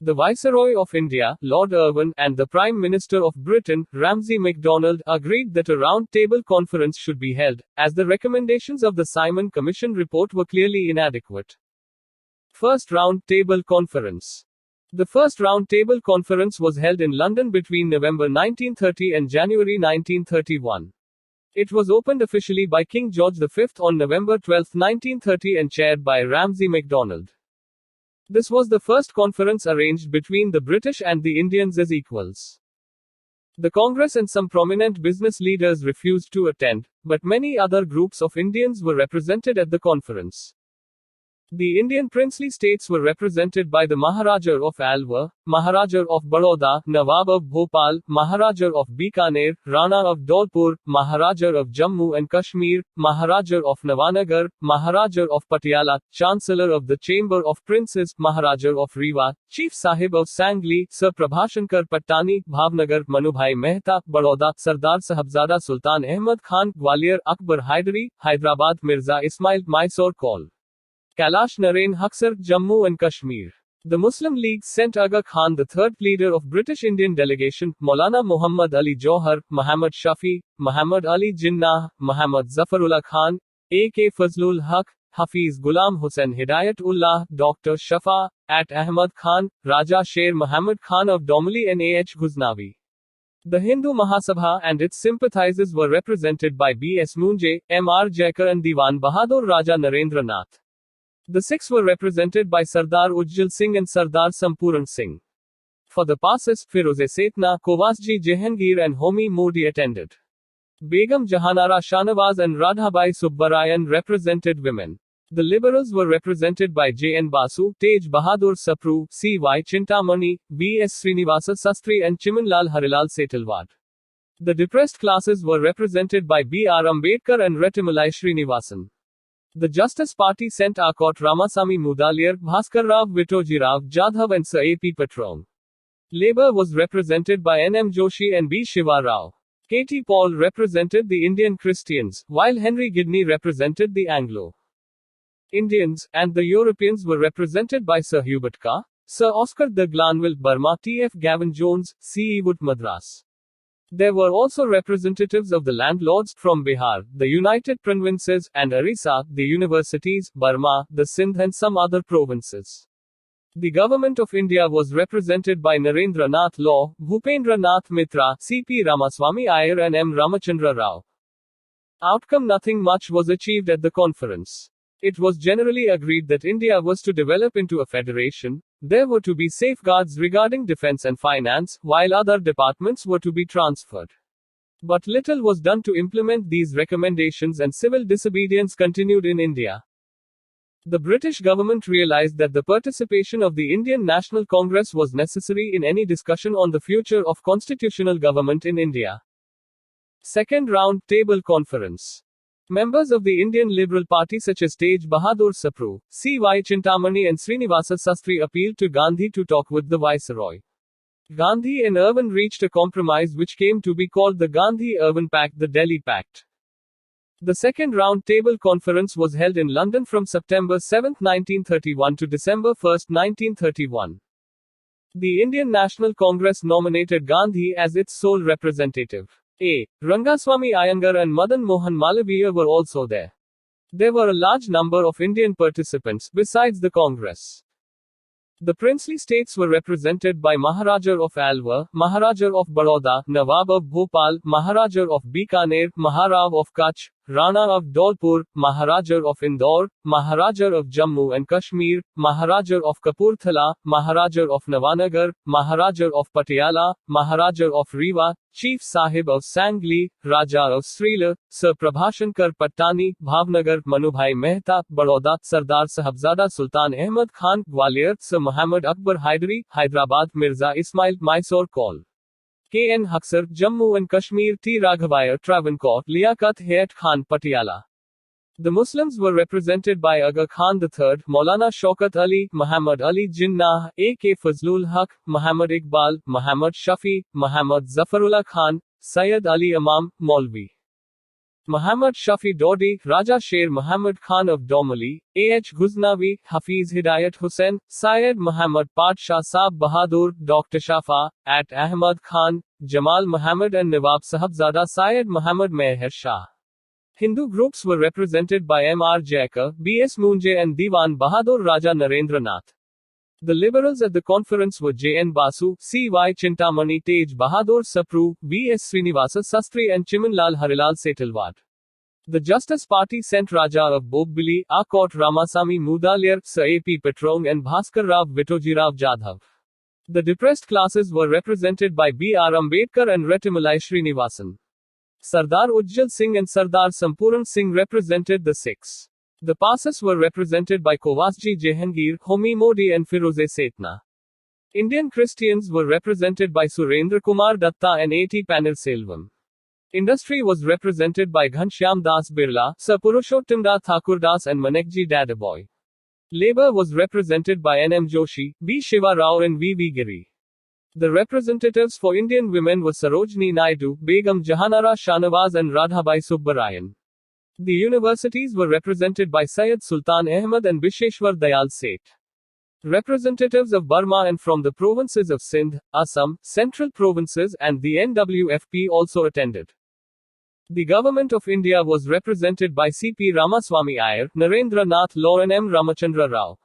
The Viceroy of India, Lord Irwin, and the Prime Minister of Britain, Ramsay MacDonald, agreed that a round table conference should be held, as the recommendations of the Simon Commission report were clearly inadequate. First Round Table Conference. The first Round Table Conference was held in London between November 1930 and January 1931. It was opened officially by King George V on November 12, 1930 and chaired by Ramsay MacDonald. This was the first conference arranged between the British and the Indians as equals. The Congress and some prominent business leaders refused to attend, but many other groups of Indians were represented at the conference. The Indian princely states were represented by the Maharaja of Alwar, Maharaja of Baroda, Nawab of Bhopal, Maharaja of Bikaner, Rana of Dholpur, Maharaja of Jammu and Kashmir, Maharaja of Navanagar, Maharaja of Patiala, Chancellor of the Chamber of Princes, Maharaja of Rewa, Chief Sahib of Sangli, Sir Prabhashankar Pattani, Bhavnagar, Manubhai Mehta, Baroda, Sardar Sahibzada Sultan Ahmad Khan, Gwalior, Akbar Haidari, Hyderabad, Mirza Ismail, Mysore Call. Kailash Narain Haksar, Jammu and Kashmir. The Muslim League sent Aga Khan, the third leader of British Indian delegation, Maulana Muhammad Ali Johar, Muhammad Shafi, Muhammad Ali Jinnah, Muhammad Zafarullah Khan, A.K. Fazlul Haq, Hafiz Ghulam Hussain Hidayatullah, Dr. Shafa, At Ahmad Khan, Raja Sher Muhammad Khan of Domali and A.H. Ghuznavi. The Hindu Mahasabha and its sympathizers were represented by B.S. Munje, M.R. Jaikar and Diwan Bahadur Raja Narendra Nath. The Sikhs were represented by Sardar Ujjal Singh and Sardar Sampuran Singh. For the passes, Firoze Setna, Kovasji Jehangir and Homi Modi attended. Begum Jahanara Shanawaz and Radhabai Subbarayan represented women. The Liberals were represented by J. N. Basu, Tej Bahadur Sapru, C. Y. Chintamani, B. S. Srinivasa Sastry and Chimanlal Harilal Setalwad. The depressed classes were represented by B. R. Ambedkar and Retimalai Srinivasan. The Justice Party sent Akot Ramasamy Mudaliar, Bhaskar Rao Vittojirao Jadhav and Sir A. P. Patron. Labour was represented by N. M. Joshi and B. Shiva Rao. Katie Paul represented the Indian Christians, while Henry Gidney represented the Anglo-Indians, and the Europeans were represented by Sir Hubert Kerr, Sir Oscar de Glanville Burma, T.F. Gavin Jones, C.E. Wood Madras. There were also representatives of the landlords from Bihar, the United Provinces, and Orissa, the universities, Burma, the Sindh, and some other provinces. The Government of India was represented by Narendra Nath Law, Bhupendra Nath Mitra, C.P. Ramaswamy Iyer, and M. Ramachandra Rao. Outcome: nothing much was achieved at the conference. It was generally agreed that India was to develop into a federation. There were to be safeguards regarding defense and finance, while other departments were to be transferred. But little was done to implement these recommendations, and civil disobedience continued in India. The British government realized that the participation of the Indian National Congress was necessary in any discussion on the future of constitutional government in India. Second Round Table Conference. Members of the Indian Liberal Party such as Tej Bahadur Sapru, C.Y. Chintamani and Srinivasa Sastry appealed to Gandhi to talk with the Viceroy. Gandhi and Irwin reached a compromise which came to be called the Gandhi-Irwin Pact, the Delhi Pact. The Second Round Table Conference was held in London from September 7, 1931 to December 1, 1931. The Indian National Congress nominated Gandhi as its sole representative. A. Rangaswamy Iyengar and Madan Mohan Malaviya were also there. There were a large number of Indian participants besides the Congress. The princely states were represented by Maharaja of Alwar, Maharaja of Baroda, Nawab of Bhopal, Maharaja of Bikaner, Maharaj of Kutch, Rana of Dholpur, Maharaja of Indore, Maharaja of Jammu and Kashmir, Maharaja of Kapurthala, Maharaja of Navanagar, Maharaja of Patiala, Maharaja of Rewa, Chief Sahib of Sangli, Raja of Srila, Sir Prabhashankar Pattani, Bhavnagar, Manubhai Mehta, Baroda, Sardar Sahibzada Sultan Ahmad Khan, Gwalior, Sir Muhammad Akbar Haidari, Hyderabad, Mirza Ismail, Mysore Call. K.N. Huxar, Jammu and Kashmir, T. Raghavaiah, Travancore, Liaquat Hayat Khan, Patiala. The Muslims were represented by Aga Khan III, Maulana Shaukat Ali, Muhammad Ali Jinnah, A.K. Fazlul Haq, Muhammad Iqbal, Muhammad Shafi, Muhammad Zafarullah Khan, Syed Ali Imam, Maulvi Muhammad Shafi Dodi, Raja Sher Muhammad Khan of Domali, A.H. Ghuznavi, Hafiz Hidayat Hussain, Syed Muhammad Padshah Saab Bahadur, Dr. Shafa, At Ahmad Khan, Jamal Muhammad and Nawab Sahibzada Syed Muhammad Meher Shah. Hindu groups were represented by M. R. Jaikar, B. S. Munje and Diwan Bahadur Raja Narendra Nath. The liberals at the conference were J. N. Basu, C. Y. Chintamani, Tej Bahadur Sapru, V. S. Srinivasa Sastry and Chimanlal Harilal Setalwad. The Justice Party sent Raja of Bobbili, Akot Ramasamy Mudaliar, Sir A. P. Patrong and Bhaskar Rao Vittojirao Jadhav. The depressed classes were represented by B. R. Ambedkar and Retimalai Srinivasan. Sardar Ujjal Singh and Sardar Sampuran Singh represented the Sikhs. The Pasas were represented by Kovasji Jehangir, Homi Modi and Firoze Setna. Indian Christians were represented by Surendra Kumar Datta and A.T. Panirselvam. Industry was represented by Ghanshyam Das Birla, Sir Purushottamdas Thakurdas and Manekji Dadaboy. Labour was represented by N. M. Joshi, B. Shiva Rao and V. V. Giri. The representatives for Indian women were Sarojini Naidu, Begum Jahanara Shanawaz and Radhabai Subbarayan. The universities were represented by Syed Sultan Ahmad and Bisheshwar Dayal Seth. Representatives of Burma and from the provinces of Sindh, Assam, Central Provinces, and the NWFP also attended. The Government of India was represented by C.P. Ramaswamy Iyer, Narendra Nath Law and M. Ramachandra Rao.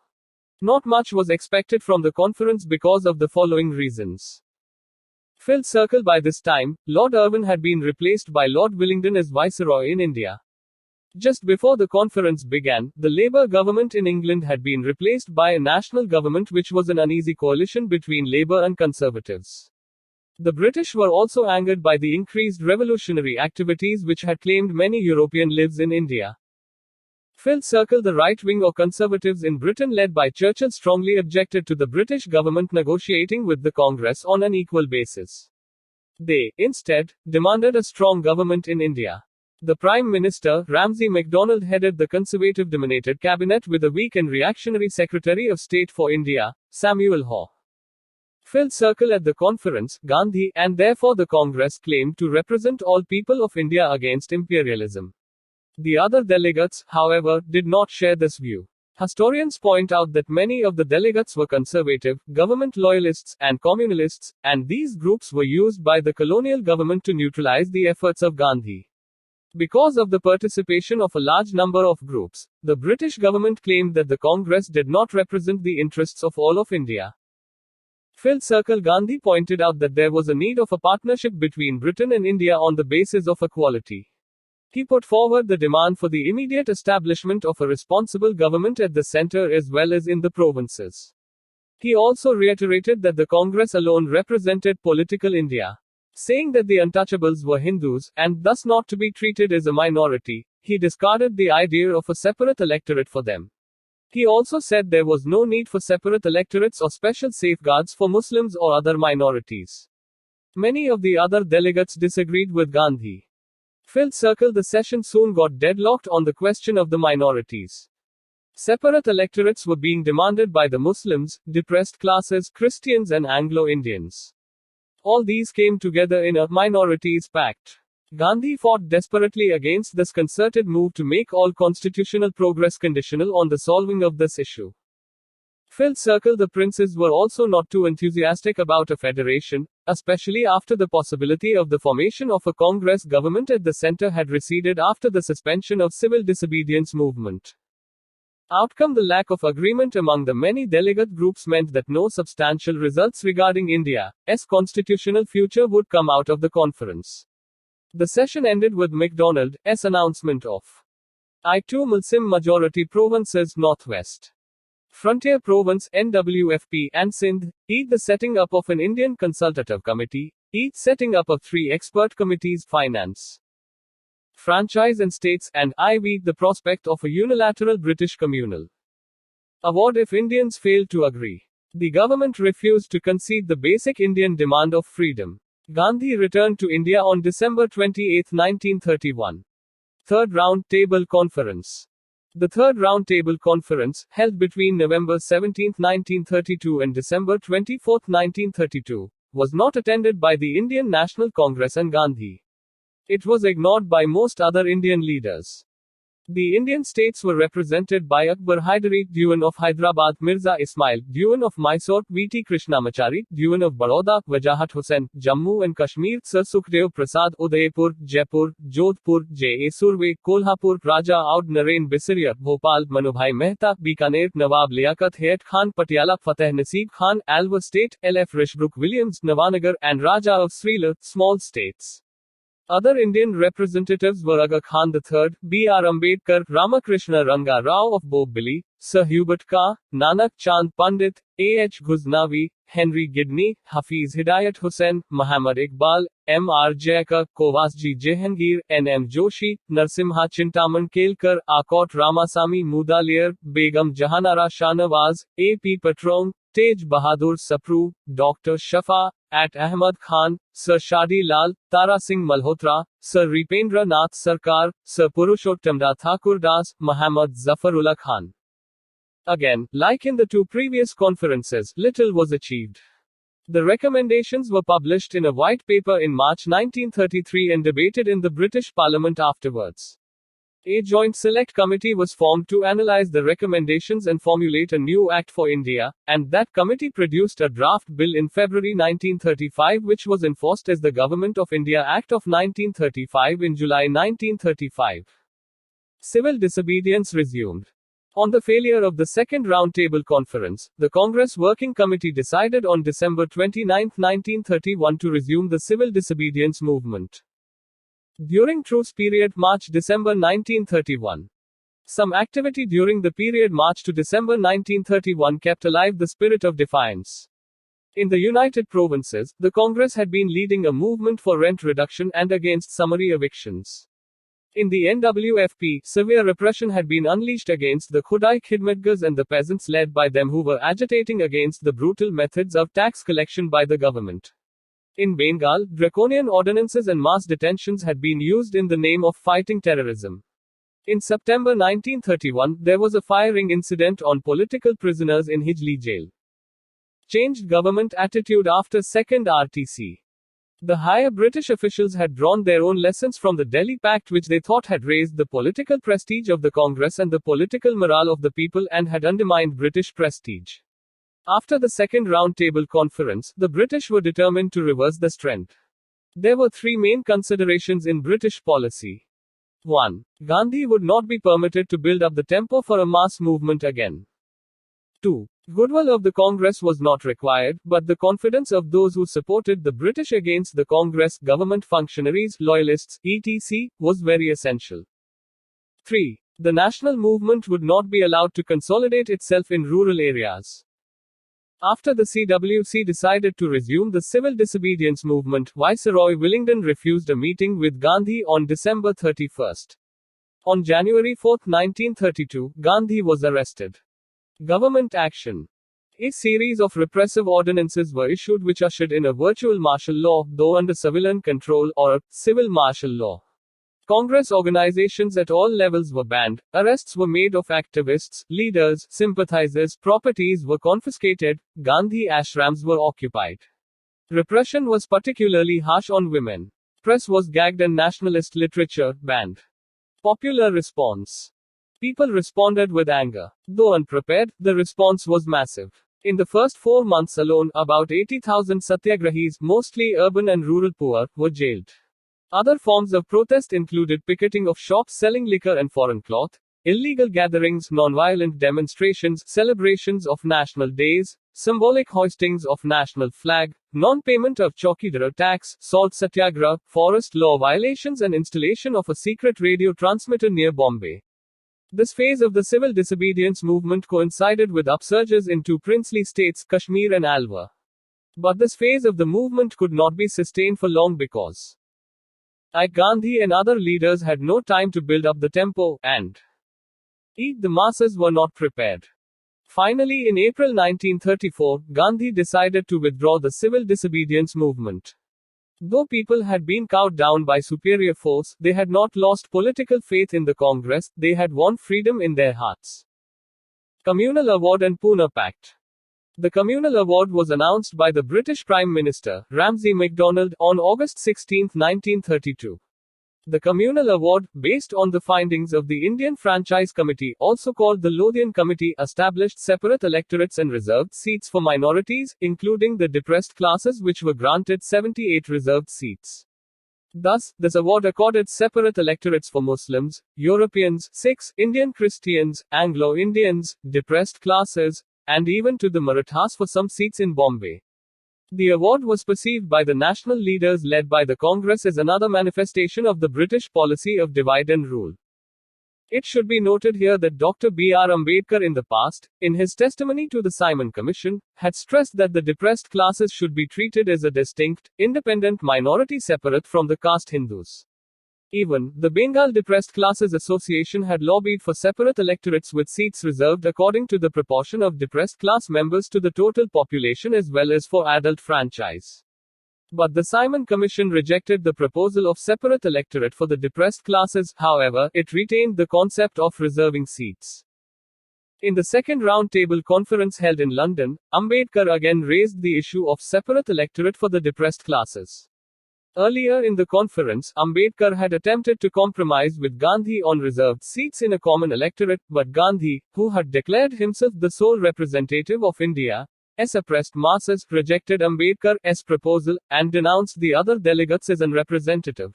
Not much was expected from the conference because of the following reasons. Filled circle. By this time, Lord Irwin had been replaced by Lord Willingdon as Viceroy in India. Just before the conference began, the Labour government in England had been replaced by a national government which was an uneasy coalition between Labour and Conservatives. The British were also angered by the increased revolutionary activities which had claimed many European lives in India. Filled circle. The right wing or Conservatives in Britain led by Churchill strongly objected to the British government negotiating with the Congress on an equal basis. They, instead, demanded a strong government in India. The Prime Minister, Ramsay MacDonald, headed the Conservative-dominated cabinet with a weak and reactionary Secretary of State for India, Samuel Hoare. Filled circle at the conference, Gandhi, and therefore the Congress, claimed to represent all people of India against imperialism. The other delegates, however, did not share this view. Historians point out that many of the delegates were conservative, government loyalists, and communalists, and these groups were used by the colonial government to neutralize the efforts of Gandhi. Because of the participation of a large number of groups, the British government claimed that the Congress did not represent the interests of all of India. Filled circle Gandhi pointed out that there was a need of a partnership between Britain and India on the basis of equality. He put forward the demand for the immediate establishment of a responsible government at the center as well as in the provinces. He also reiterated that the Congress alone represented political India. Saying that the untouchables were Hindus, and thus not to be treated as a minority, he discarded the idea of a separate electorate for them. He also said there was no need for separate electorates or special safeguards for Muslims or other minorities. Many of the other delegates disagreed with Gandhi. Filled circle the session soon got deadlocked on the question of the minorities. Separate electorates were being demanded by the Muslims, depressed classes, Christians and Anglo-Indians. All these came together in a minorities pact. Gandhi fought desperately against this concerted move to make all constitutional progress conditional on the solving of this issue. Filled circle the princes were also not too enthusiastic about a federation, especially after the possibility of the formation of a Congress government at the center had receded after the suspension of civil disobedience movement. Outcome: the lack of agreement among the many delegate groups meant that no substantial results regarding India's constitutional future would come out of the conference. The session ended with MacDonald's announcement of I2 Muslim majority provinces Northwest Frontier Province NWFP and Sindh, each the setting up of an Indian Consultative Committee, each setting up of 3 expert committees: Finance, Franchise and States, and IV the prospect of a unilateral British Communal award if Indians failed to agree. The government refused to concede the basic Indian demand of freedom. Gandhi returned to India on December 28, 1931. Third Round Table Conference. The Third Round Table Conference, held between November 17, 1932 and December 24, 1932, was not attended by the Indian National Congress and Gandhi. It was ignored by most other Indian leaders. The Indian states were represented by Akbar Hyderabad, Dewan of Hyderabad, Mirza Ismail, Dewan of Mysore, V.T. Krishnamachari, Dewan of Baroda, Wajahat Hussain, Jammu and Kashmir, Sir Sukhdev Prasad, Udaipur, Jaipur, Jodhpur, J.A. Surve, Kolhapur, Raja Aud Narain Bisaria, Bhopal, Manubhai Mehta, Bikaner, Nawab Liaquat Hayat Khan, Patiala, Fateh Nasib Khan, Alwar State, L.F. Rishbrook Williams, Navanagar, and Raja of Srila, small states. Other Indian representatives were Aga Khan III, B.R. Ambedkar, Ramakrishna Ranga Rao of Bobili, Sir Hubert Ka, Nanak Chand Pandit, A.H. Ghuznavi, Henry Gidney, Hafiz Hidayat Hussain, Muhammad Iqbal, M.R. Jayakar, Kovasji Jehangir, N.M. Joshi, Narsimha Chintaman Kelkar, Akot Ramasamy Mudaliar, Begum Jahanara Shahnawaz, A.P. Patrong, Tej Bahadur Sapru, Dr. Shafa, At Ahmad Khan, Sir Shadi Lal, Tara Singh Malhotra, Sir Ripendra Nath Sarkar, Sir Purushottamda Thakur Das, Muhammad Zafarullah Khan. Again, like in the 2 previous conferences, little was achieved. The recommendations were published in a white paper in March 1933 and debated in the British Parliament afterwards. A joint select committee was formed to analyze the recommendations and formulate a new act for India, and that committee produced a draft bill in February 1935 which was enforced as the Government of India Act of 1935 in July 1935. Civil disobedience resumed. On the failure of the Second Round Table Conference, the Congress Working Committee decided on December 29, 1931 to resume the civil disobedience movement. During truce period March-December 1931. Some activity during the period March to December 1931 kept alive the spirit of defiance. In the United Provinces, the Congress had been leading a movement for rent reduction and against summary evictions. In the NWFP, severe repression had been unleashed against the Khudai Khidmatgars and the peasants led by them who were agitating against the brutal methods of tax collection by the government. In Bengal, draconian ordinances and mass detentions had been used in the name of fighting terrorism. In September 1931, there was a firing incident on political prisoners in Hijli jail. Changed government attitude after second RTC. The higher British officials had drawn their own lessons from the Delhi Pact, which they thought had raised the political prestige of the Congress and the political morale of the people and had undermined British prestige. After the second roundtable conference, the British were determined to reverse the trend. There were three main considerations in British policy. 1. Gandhi would not be permitted to build up the tempo for a mass movement again. 2. Goodwill of the Congress was not required, but the confidence of those who supported the British against the Congress, government functionaries, loyalists, etc., was very essential. 3. The national movement would not be allowed to consolidate itself in rural areas. After the CWC decided to resume the civil disobedience movement, Viceroy Willingdon refused a meeting with Gandhi on December 31. On January 4, 1932, Gandhi was arrested. Government action. A series of repressive ordinances were issued which ushered in a virtual martial law, though under civilian control, or a civil martial law. Congress organizations at all levels were banned, arrests were made of activists, leaders, sympathizers, properties were confiscated, Gandhi ashrams were occupied. Repression was particularly harsh on women. Press was gagged and nationalist literature banned. Popular response. People responded with anger. Though unprepared, the response was massive. In the first 4 months alone, about 80,000 Satyagrahis, mostly urban and rural poor, were jailed. Other forms of protest included picketing of shops selling liquor and foreign cloth, illegal gatherings, nonviolent demonstrations, celebrations of national days, symbolic hoistings of national flag, non-payment of Chaukidar tax, salt satyagraha, forest law violations and installation of a secret radio transmitter near Bombay. This phase of the civil disobedience movement coincided with upsurges in two princely states, Kashmir and Alwar. But this phase of the movement could not be sustained for long because Gandhi and other leaders had no time to build up the tempo, and the masses were not prepared. Finally, in April 1934, Gandhi decided to withdraw the civil disobedience movement. Though people had been cowed down by superior force, they had not lost political faith in the Congress, they had won freedom in their hearts. Communal Award and Puna Pact. The Communal Award was announced by the British Prime Minister, Ramsay MacDonald, on August 16, 1932. The Communal Award, based on the findings of the Indian Franchise Committee, also called the Lothian Committee, established separate electorates and reserved seats for minorities, including the depressed classes, which were granted 78 reserved seats. Thus, this award accorded separate electorates for Muslims, Europeans, Sikhs, Indian Christians, Anglo-Indians, depressed classes, and even to the Marathas for some seats in Bombay. The award was perceived by the national leaders led by the Congress as another manifestation of the British policy of divide and rule. It should be noted here that Dr. B.R. Ambedkar in the past, in his testimony to the Simon Commission, had stressed that the depressed classes should be treated as a distinct, independent minority separate from the caste Hindus. Even, the Bengal Depressed Classes Association had lobbied for separate electorates with seats reserved according to the proportion of depressed class members to the total population as well as for adult franchise. But the Simon Commission rejected the proposal of separate electorate for the depressed classes, however, it retained the concept of reserving seats. In the second roundtable conference held in London, Ambedkar again raised the issue of separate electorate for the depressed classes. Earlier in the conference, Ambedkar had attempted to compromise with Gandhi on reserved seats in a common electorate, but Gandhi, who had declared himself the sole representative of India's oppressed masses, rejected Ambedkar's proposal, and denounced the other delegates as unrepresentative.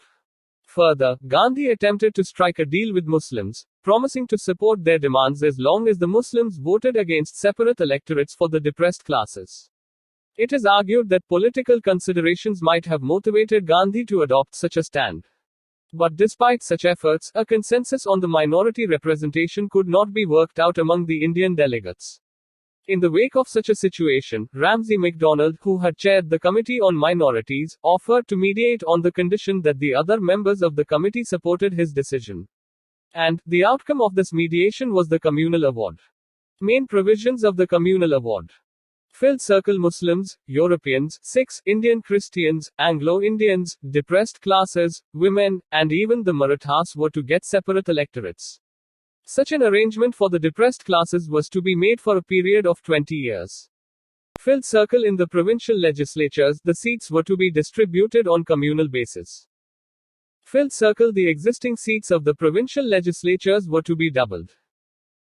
Further, Gandhi attempted to strike a deal with Muslims, promising to support their demands as long as the Muslims voted against separate electorates for the depressed classes. It is argued that political considerations might have motivated Gandhi to adopt such a stand. But despite such efforts, a consensus on the minority representation could not be worked out among the Indian delegates. In the wake of such a situation, Ramsay MacDonald, who had chaired the Committee on Minorities, offered to mediate on the condition that the other members of the committee supported his decision. And, the outcome of this mediation was the Communal Award. Main provisions of the Communal Award. Filled circle Muslims, Europeans, Sikhs, Indian Christians, Anglo-Indians, depressed classes, women, and even the Marathas were to get separate electorates. Such an arrangement for the depressed classes was to be made for a period of 20 years. Filled circle in the provincial legislatures, the seats were to be distributed on communal basis. Filled circle, the existing seats of the provincial legislatures were to be doubled.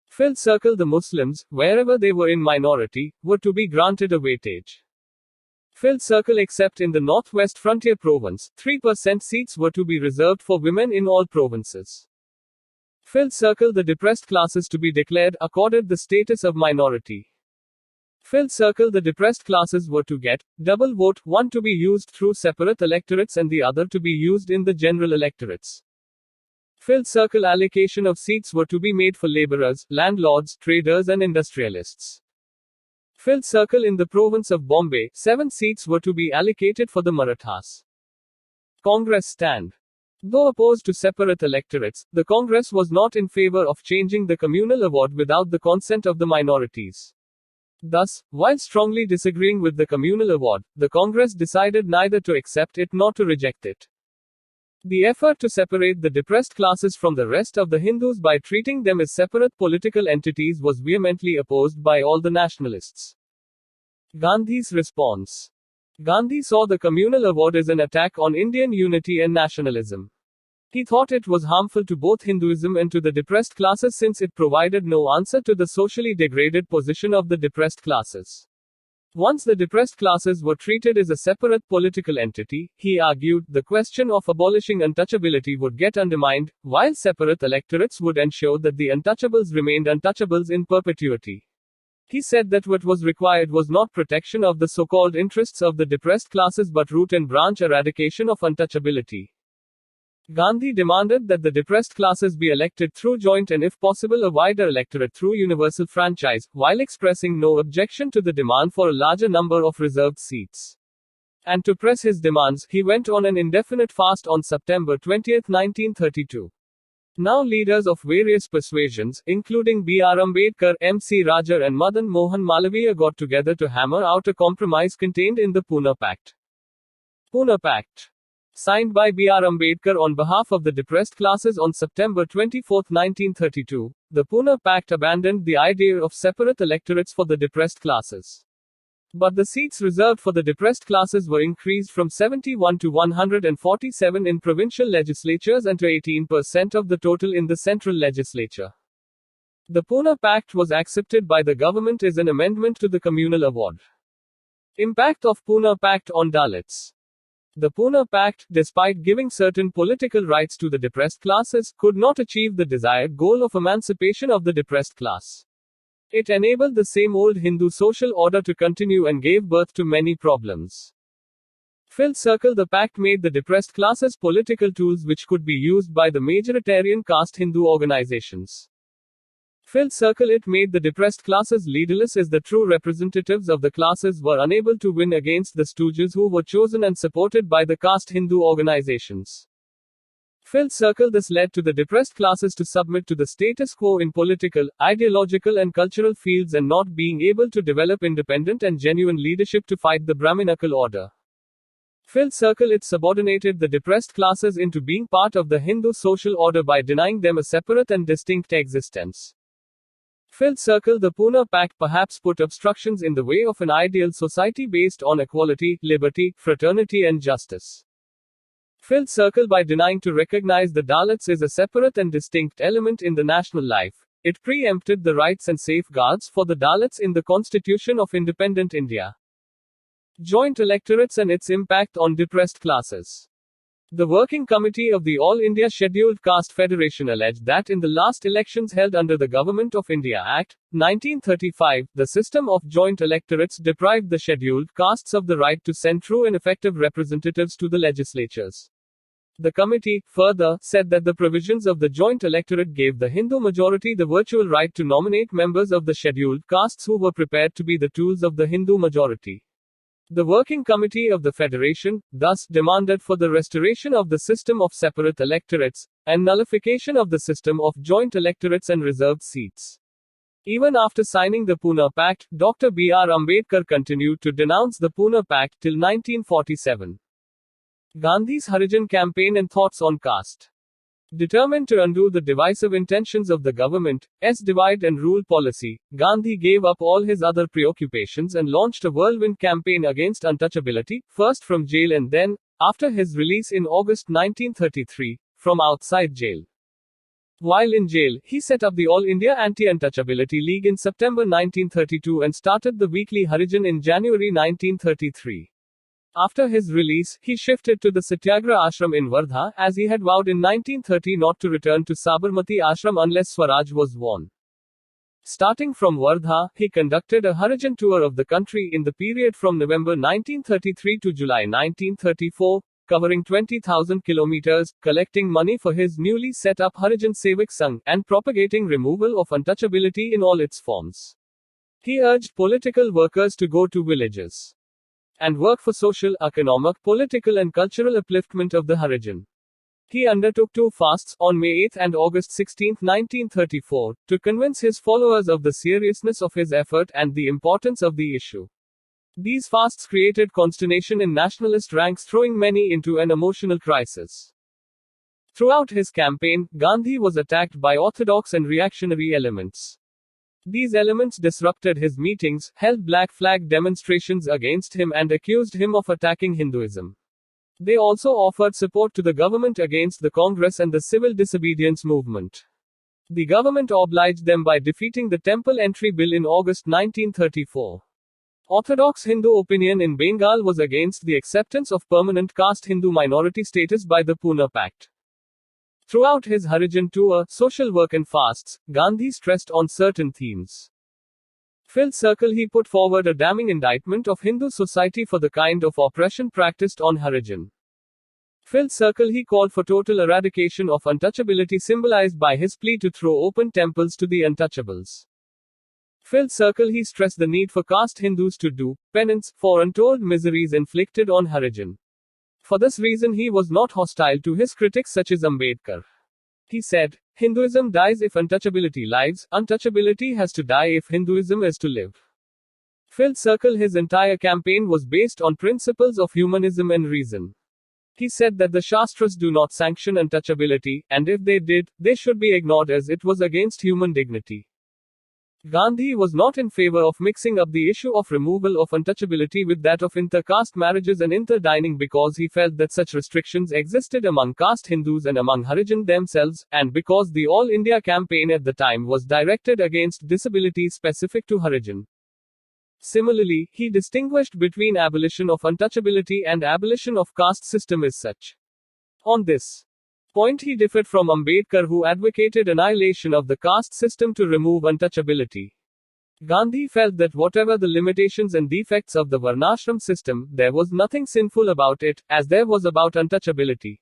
Filled circle, the Muslims, wherever they were in minority, were to be granted a weightage. Filled circle, except in the Northwest Frontier Province, 3% seats were to be reserved for women in all provinces. Filled circle, the depressed classes to be declared, accorded the status of minority. Filled circle, the depressed classes were to get double vote, one to be used through separate electorates and the other to be used in the general electorates. Filled circle, allocation of seats were to be made for laborers, landlords, traders and industrialists. Filled circle, in the province of Bombay, 7 seats were to be allocated for the Marathas. Congress stand. Though opposed to separate electorates, the Congress was not in favor of changing the communal award without the consent of the minorities. Thus, while strongly disagreeing with the communal award, the Congress decided neither to accept it nor to reject it. The effort to separate the depressed classes from the rest of the Hindus by treating them as separate political entities was vehemently opposed by all the nationalists. Gandhi's response. Gandhi saw the communal award as an attack on Indian unity and nationalism. He thought it was harmful to both Hinduism and to the depressed classes since it provided no answer to the socially degraded position of the depressed classes. Once the depressed classes were treated as a separate political entity, he argued, the question of abolishing untouchability would get undermined, while separate electorates would ensure that the untouchables remained untouchables in perpetuity. He said that what was required was not protection of the so-called interests of the depressed classes but root and branch eradication of untouchability. Gandhi demanded that the depressed classes be elected through joint and if possible a wider electorate through universal franchise, while expressing no objection to the demand for a larger number of reserved seats. And to press his demands, he went on an indefinite fast on September 20, 1932. Now leaders of various persuasions, including B.R. Ambedkar, M.C. Rajar and Madan Mohan Malaviya got together to hammer out a compromise contained in the Puna Pact. Puna Pact. Signed by B.R. Ambedkar on behalf of the depressed classes on September 24, 1932, the Puna Pact abandoned the idea of separate electorates for the depressed classes. But the seats reserved for the depressed classes were increased from 71 to 147 in provincial legislatures and to 18% of the total in the central legislature. The Puna Pact was accepted by the government as an amendment to the communal award. Impact of Puna Pact on Dalits. The Puna Pact, despite giving certain political rights to the depressed classes, could not achieve the desired goal of emancipation of the depressed class. It enabled the same old Hindu social order to continue and gave birth to many problems. Filled circle, the pact made the depressed classes political tools which could be used by the majoritarian caste Hindu organizations. Filled circle, it made the depressed classes leaderless as the true representatives of the classes were unable to win against the stooges who were chosen and supported by the caste Hindu organizations. Filled circle, this led to the depressed classes to submit to the status quo in political, ideological and cultural fields and not being able to develop independent and genuine leadership to fight the Brahminical order. Filled circle, it subordinated the depressed classes into being part of the Hindu social order by denying them a separate and distinct existence. Filled circle, the Puna Pact perhaps put obstructions in the way of an ideal society based on equality, liberty, fraternity and justice. Filled circle, by denying to recognize the Dalits as a separate and distinct element in the national life, it preempted the rights and safeguards for the Dalits in the Constitution of Independent India. Joint electorates and its impact on depressed classes. The Working Committee of the All India Scheduled Caste Federation alleged that in the last elections held under the Government of India Act, 1935, the system of joint electorates deprived the scheduled castes of the right to send true and effective representatives to the legislatures. The committee, further, said that the provisions of the joint electorate gave the Hindu majority the virtual right to nominate members of the scheduled castes who were prepared to be the tools of the Hindu majority. The Working Committee of the Federation, thus, demanded for the restoration of the system of separate electorates, and nullification of the system of joint electorates and reserved seats. Even after signing the Puna Pact, Dr. B.R. Ambedkar continued to denounce the Puna Pact till 1947. Gandhi's Harijan campaign and thoughts on caste. Determined to undo the divisive intentions of the government's divide and rule policy, Gandhi gave up all his other preoccupations and launched a whirlwind campaign against untouchability, first from jail and then, after his release in August 1933, from outside jail. While in jail, he set up the All India Anti-Untouchability League in September 1932 and started the weekly Harijan in January 1933. After his release, he shifted to the Satyagraha ashram in Wardha, as he had vowed in 1930 not to return to Sabarmati ashram unless Swaraj was won. Starting from Wardha, he conducted a Harijan tour of the country in the period from November 1933 to July 1934, covering 20,000 kilometers, collecting money for his newly set up Harijan Sevak Sangh, and propagating removal of untouchability in all its forms. He urged political workers to go to villages and work for social, economic, political and cultural upliftment of the Harijan. He undertook 2 fasts, on May 8 and August 16, 1934, to convince his followers of the seriousness of his effort and the importance of the issue. These fasts created consternation in nationalist ranks, throwing many into an emotional crisis. Throughout his campaign, Gandhi was attacked by orthodox and reactionary elements. These elements disrupted his meetings, held black flag demonstrations against him, and accused him of attacking Hinduism. They also offered support to the government against the Congress and the civil disobedience movement. The government obliged them by defeating the Temple Entry Bill in August 1934. Orthodox Hindu opinion in Bengal was against the acceptance of permanent caste Hindu minority status by the Puna Pact. Throughout his Harijan tour, social work and fasts, Gandhi stressed on certain themes. Filled Circle, he put forward a damning indictment of Hindu society for the kind of oppression practiced on Harijan. Filled Circle, he called for total eradication of untouchability, symbolized by his plea to throw open temples to the untouchables. Filled Circle, he stressed the need for caste Hindus to do penance for untold miseries inflicted on Harijan. For this reason, he was not hostile to his critics such as Ambedkar. He said, Hinduism dies if untouchability lives, untouchability has to die if Hinduism is to live. Filled Circle, his entire campaign was based on principles of humanism and reason. He said that the Shastras do not sanction untouchability, and if they did, they should be ignored as it was against human dignity. Gandhi was not in favor of mixing up the issue of removal of untouchability with that of inter-caste marriages and inter-dining, because he felt that such restrictions existed among caste Hindus and among Harijan themselves, and because the All India campaign at the time was directed against disabilities specific to Harijan. Similarly, he distinguished between abolition of untouchability and abolition of caste system as such. On this point, he differed from Ambedkar, who advocated annihilation of the caste system to remove untouchability. Gandhi felt that whatever the limitations and defects of the Varnashram system, there was nothing sinful about it, as there was about untouchability.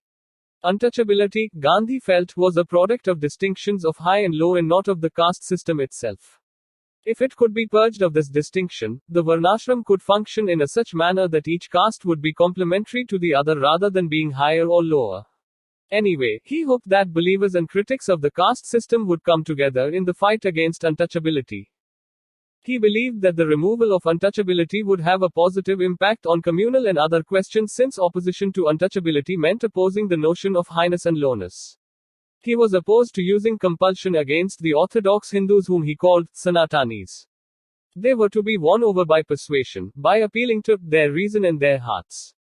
Untouchability, Gandhi felt, was a product of distinctions of high and low and not of the caste system itself. If it could be purged of this distinction, the Varnashram could function in a such manner that each caste would be complementary to the other rather than being higher or lower. Anyway, he hoped that believers and critics of the caste system would come together in the fight against untouchability. He believed that the removal of untouchability would have a positive impact on communal and other questions, since opposition to untouchability meant opposing the notion of highness and lowness. He was opposed to using compulsion against the orthodox Hindus, whom he called Sanatanis. They were to be won over by persuasion, by appealing to their reason and their hearts.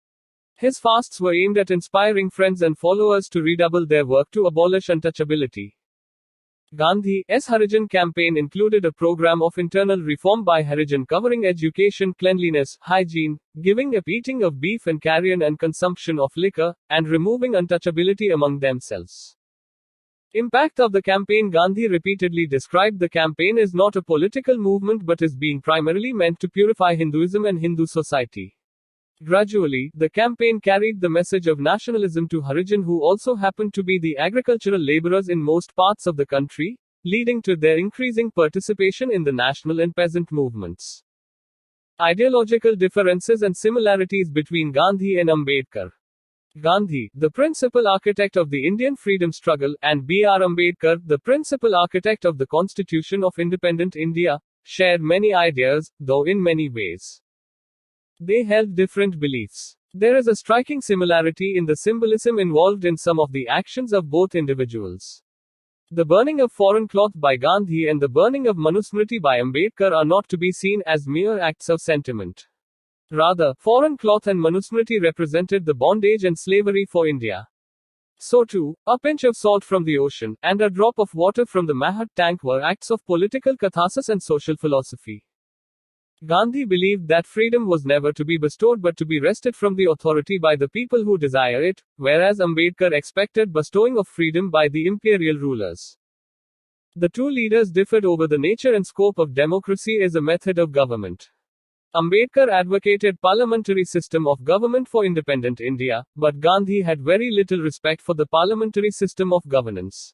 His fasts were aimed at inspiring friends and followers to redouble their work to abolish untouchability. Gandhi's Harijan campaign included a program of internal reform by Harijan covering education, cleanliness, hygiene, giving up eating of beef and carrion and consumption of liquor, and removing untouchability among themselves. Impact of the campaign. Gandhi repeatedly described the campaign as not a political movement but as being primarily meant to purify Hinduism and Hindu society. Gradually, the campaign carried the message of nationalism to Harijan, who also happened to be the agricultural laborers in most parts of the country, leading to their increasing participation in the national and peasant movements. Ideological differences and similarities between Gandhi and Ambedkar. Gandhi, the principal architect of the Indian freedom struggle, and B.R. Ambedkar, the principal architect of the Constitution of Independent India, shared many ideas, though in many ways they held different beliefs. There is a striking similarity in the symbolism involved in some of the actions of both individuals. The burning of foreign cloth by Gandhi and the burning of Manusmriti by Ambedkar are not to be seen as mere acts of sentiment. Rather, foreign cloth and Manusmriti represented the bondage and slavery for India. So too, a pinch of salt from the ocean, and a drop of water from the Mahat tank were acts of political catharsis and social philosophy. Gandhi believed that freedom was never to be bestowed but to be wrested from the authority by the people who desire it, whereas Ambedkar expected bestowing of freedom by the imperial rulers. The two leaders differed over the nature and scope of democracy as a method of government. Ambedkar advocated parliamentary system of government for independent India, but Gandhi had very little respect for the parliamentary system of governance.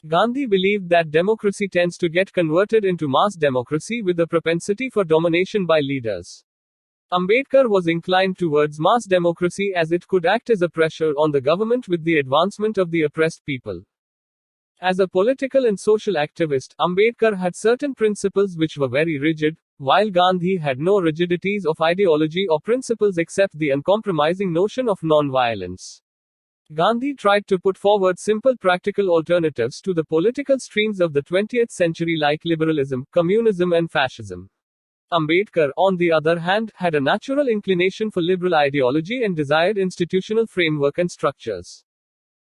Gandhi believed that democracy tends to get converted into mass democracy with a propensity for domination by leaders. Ambedkar was inclined towards mass democracy as it could act as a pressure on the government with the advancement of the oppressed people. As a political and social activist, Ambedkar had certain principles which were very rigid, while Gandhi had no rigidities of ideology or principles except the uncompromising notion of non-violence. Gandhi tried to put forward simple practical alternatives to the political streams of the 20th century like liberalism, communism and fascism. Ambedkar, on the other hand, had a natural inclination for liberal ideology and desired institutional framework and structures.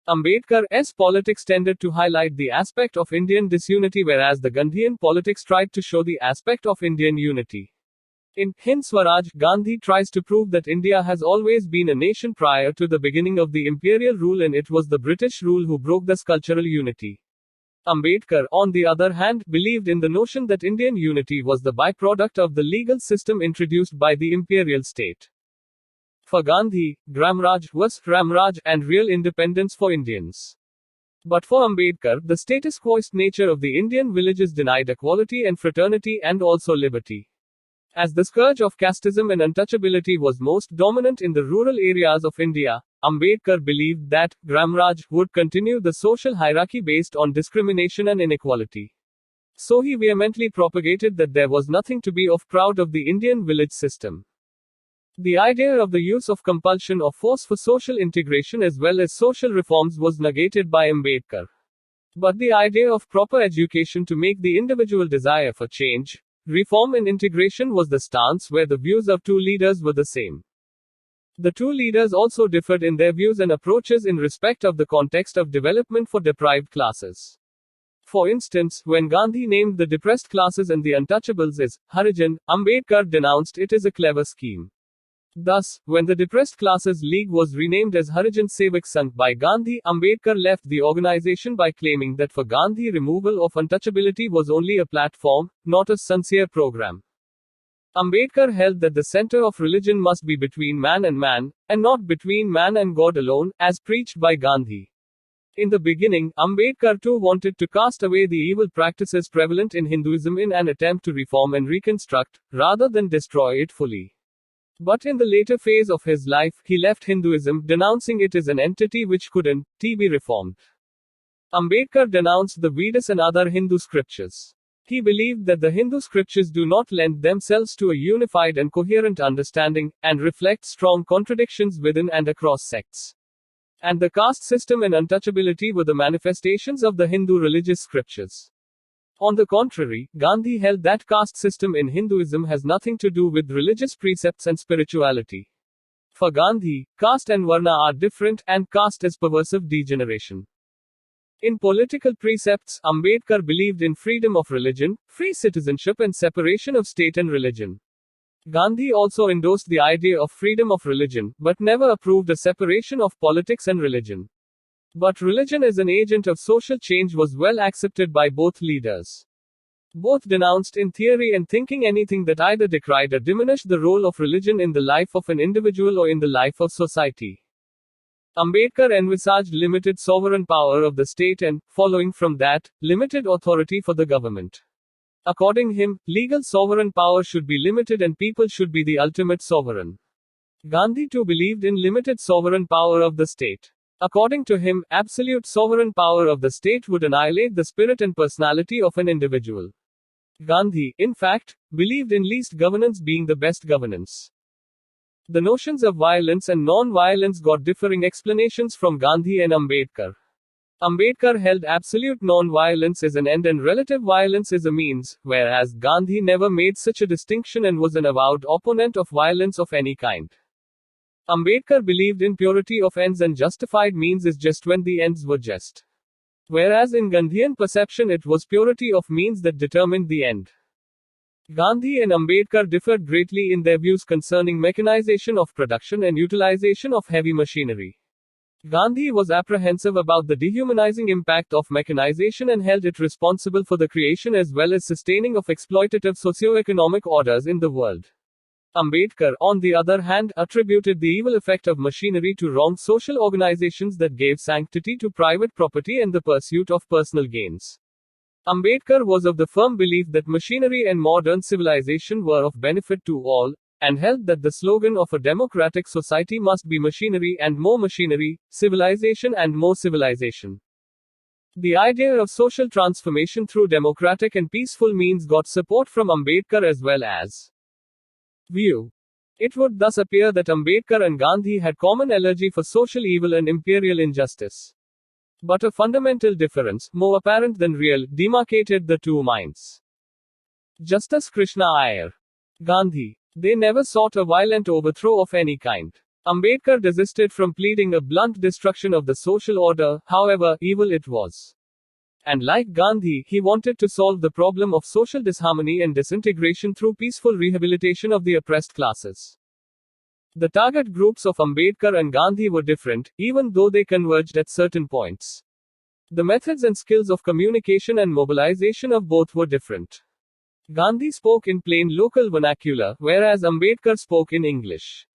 Ambedkar's politics tended to highlight the aspect of Indian disunity whereas the Gandhian politics tried to show the aspect of Indian unity. In Hind Swaraj, Gandhi tries to prove that India has always been a nation prior to the beginning of the imperial rule and it was the British rule who broke this cultural unity. Ambedkar, on the other hand, believed in the notion that Indian unity was the byproduct of the legal system introduced by the imperial state. For Gandhi, Gramraj was Ramraj and real independence for Indians. But for Ambedkar, the status quoist nature of the Indian villages denied equality and fraternity and also liberty. As the scourge of casteism and untouchability was most dominant in the rural areas of India, Ambedkar believed that Gramraj would continue the social hierarchy based on discrimination and inequality. So he vehemently propagated that there was nothing to be proud of the Indian village system. The idea of the use of compulsion or force for social integration as well as social reforms was negated by Ambedkar. But the idea of proper education to make the individual desire for change, reform and integration was the stance where the views of two leaders were the same. The two leaders also differed in their views and approaches in respect of the context of development for deprived classes. For instance, when Gandhi named the depressed classes and the untouchables as Harijan, Ambedkar denounced it as a clever scheme. Thus, when the Depressed Classes League was renamed as Harijan Sevak Sangh by Gandhi, Ambedkar left the organization by claiming that for Gandhi removal of untouchability was only a platform, not a sincere program. Ambedkar held that the center of religion must be between man, and not between man and God alone, as preached by Gandhi. In the beginning, Ambedkar too wanted to cast away the evil practices prevalent in Hinduism in an attempt to reform and reconstruct, rather than destroy it fully. But in the later phase of his life, he left Hinduism, denouncing it as an entity which couldn't be reformed. Ambedkar denounced the Vedas and other Hindu scriptures. He believed that the Hindu scriptures do not lend themselves to a unified and coherent understanding, and reflect strong contradictions within and across sects. And the caste system and untouchability were the manifestations of the Hindu religious scriptures. On the contrary, Gandhi held that caste system in Hinduism has nothing to do with religious precepts and spirituality. For Gandhi, caste and varna are different, and caste is perversive degeneration. In political precepts, Ambedkar believed in freedom of religion, free citizenship and separation of state and religion. Gandhi also endorsed the idea of freedom of religion, but never approved a separation of politics and religion. But religion as an agent of social change was well accepted by both leaders. Both denounced in theory and thinking anything that either decried or diminished the role of religion in the life of an individual or in the life of society. Ambedkar envisaged limited sovereign power of the state and, following from that, limited authority for the government. According to him, legal sovereign power should be limited and people should be the ultimate sovereign. Gandhi too believed in limited sovereign power of the state. According to him, absolute sovereign power of the state would annihilate the spirit and personality of an individual. Gandhi, in fact, believed in least governance being the best governance. The notions of violence and non-violence got differing explanations from Gandhi and Ambedkar. Ambedkar held absolute non-violence as an end and relative violence as a means, whereas Gandhi never made such a distinction and was an avowed opponent of violence of any kind. Ambedkar believed in purity of ends and justified means is just when the ends were just. Whereas in Gandhian perception it was purity of means that determined the end. Gandhi and Ambedkar differed greatly in their views concerning mechanization of production and utilization of heavy machinery. Gandhi was apprehensive about the dehumanizing impact of mechanization and held it responsible for the creation as well as sustaining of exploitative socio-economic orders in the world. Ambedkar, on the other hand, attributed the evil effect of machinery to wrong social organizations that gave sanctity to private property and the pursuit of personal gains. Ambedkar was of the firm belief that machinery and modern civilization were of benefit to all, and held that the slogan of a democratic society must be machinery and more machinery, civilization and more civilization. The idea of social transformation through democratic and peaceful means got support from Ambedkar as well as view. It would thus appear that Ambedkar and Gandhi had common allergy for social evil and imperial injustice. But a fundamental difference, more apparent than real, demarcated the two minds. Justice Krishna Iyer. Gandhi. They never sought a violent overthrow of any kind. Ambedkar desisted from pleading a blunt destruction of the social order, however evil it was. And like Gandhi, he wanted to solve the problem of social disharmony and disintegration through peaceful rehabilitation of the oppressed classes. The target groups of Ambedkar and Gandhi were different, even though they converged at certain points. The methods and skills of communication and mobilization of both were different. Gandhi spoke in plain local vernacular, whereas Ambedkar spoke in English.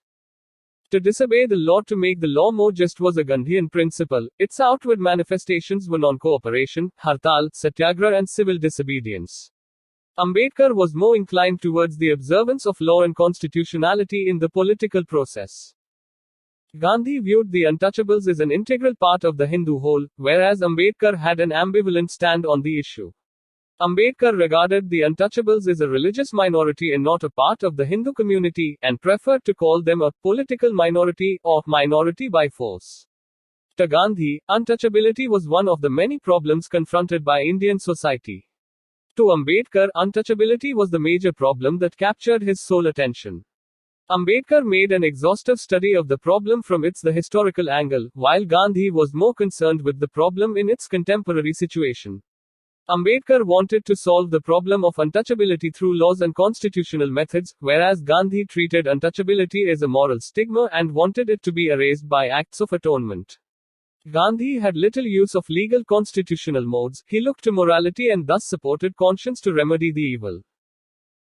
To disobey the law to make the law more just was a Gandhian principle. Its outward manifestations were non-cooperation, hartal, satyagraha and civil disobedience. Ambedkar was more inclined towards the observance of law and constitutionality in the political process. Gandhi viewed the untouchables as an integral part of the Hindu whole, whereas Ambedkar had an ambivalent stand on the issue. Ambedkar regarded the untouchables as a religious minority and not a part of the Hindu community, and preferred to call them a political minority, or minority by force. To Gandhi, untouchability was one of the many problems confronted by Indian society. To Ambedkar, untouchability was the major problem that captured his sole attention. Ambedkar made an exhaustive study of the problem from the historical angle, while Gandhi was more concerned with the problem in its contemporary situation. Ambedkar wanted to solve the problem of untouchability through laws and constitutional methods, whereas Gandhi treated untouchability as a moral stigma and wanted it to be erased by acts of atonement. Gandhi had little use of legal constitutional modes, he looked to morality and thus supported conscience to remedy the evil.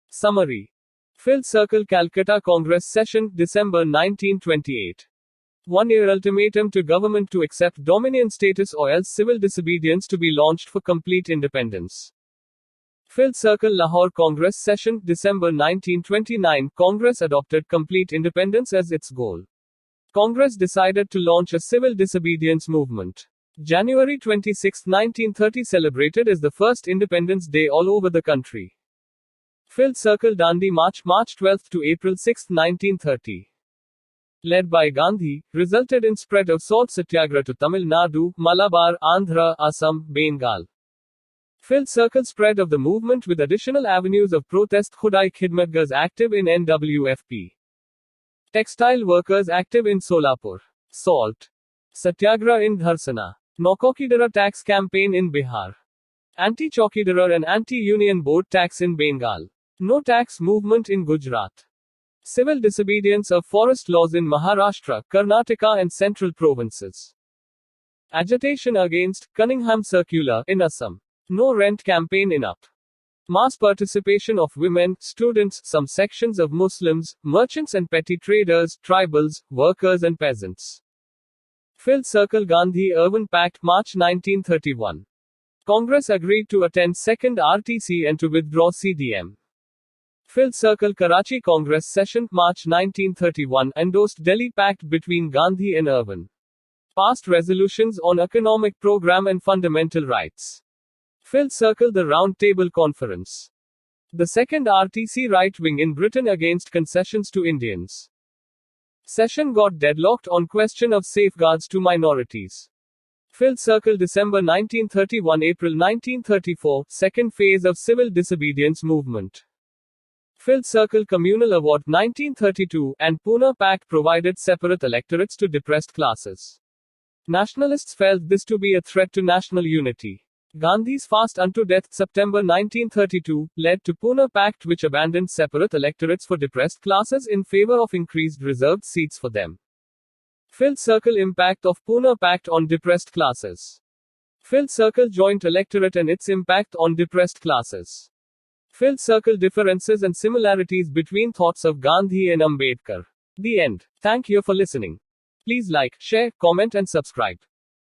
Summary. Filled Circle Calcutta Congress Session, December 1928. 1-year ultimatum to government to accept dominion status or else civil disobedience to be launched for complete independence. Filled Circle Lahore Congress Session, December 1929. Congress adopted complete independence as its goal. Congress decided to launch a civil disobedience movement. January 26, 1930 celebrated as the first Independence Day all over the country. Filled Circle Dandi March 12 to April 6, 1930. Led by Gandhi, resulted in spread of salt satyagraha to Tamil Nadu, Malabar, Andhra, Assam, Bengal. Filled Circle spread of the movement with additional avenues of protest. Khudai Khidmatgars active in NWFP. Textile workers active in Solapur. Salt. Satyagraha in Dharsana. No Chowkidara tax campaign in Bihar. Anti-Chowkidara and anti-Union Board tax in Bengal. No tax movement in Gujarat. Civil disobedience of forest laws in Maharashtra, Karnataka and central provinces. Agitation against Cunningham Circular in Assam. No rent campaign in UP. Mass participation of women, students, some sections of Muslims, merchants and petty traders, tribals, workers and peasants. Filled Circle Gandhi Irwin Pact, March 1931. Congress agreed to attend second RTC and to withdraw CDM. Filled Circle Karachi Congress Session, March 1931, endorsed Delhi Pact between Gandhi and Irvin. Passed resolutions on economic program and fundamental rights. Filled Circle the Round Table Conference. The second RTC right wing in Britain against concessions to Indians. Session got deadlocked on question of safeguards to minorities. Filled Circle December 1931 April 1934, second phase of civil disobedience movement. Filled Circle Communal Award 1932, and Puna Pact provided separate electorates to depressed classes. Nationalists felt this to be a threat to national unity. Gandhi's fast unto death September 1932 led to Puna Pact, which abandoned separate electorates for depressed classes in favor of increased reserved seats for them. Filled Circle Impact of Puna Pact on depressed classes. Filled Circle Joint Electorate and its impact on depressed classes. Filled Circle Differences and similarities between thoughts of Gandhi and Ambedkar. The end. Thank you for listening. Please like, share, comment and subscribe.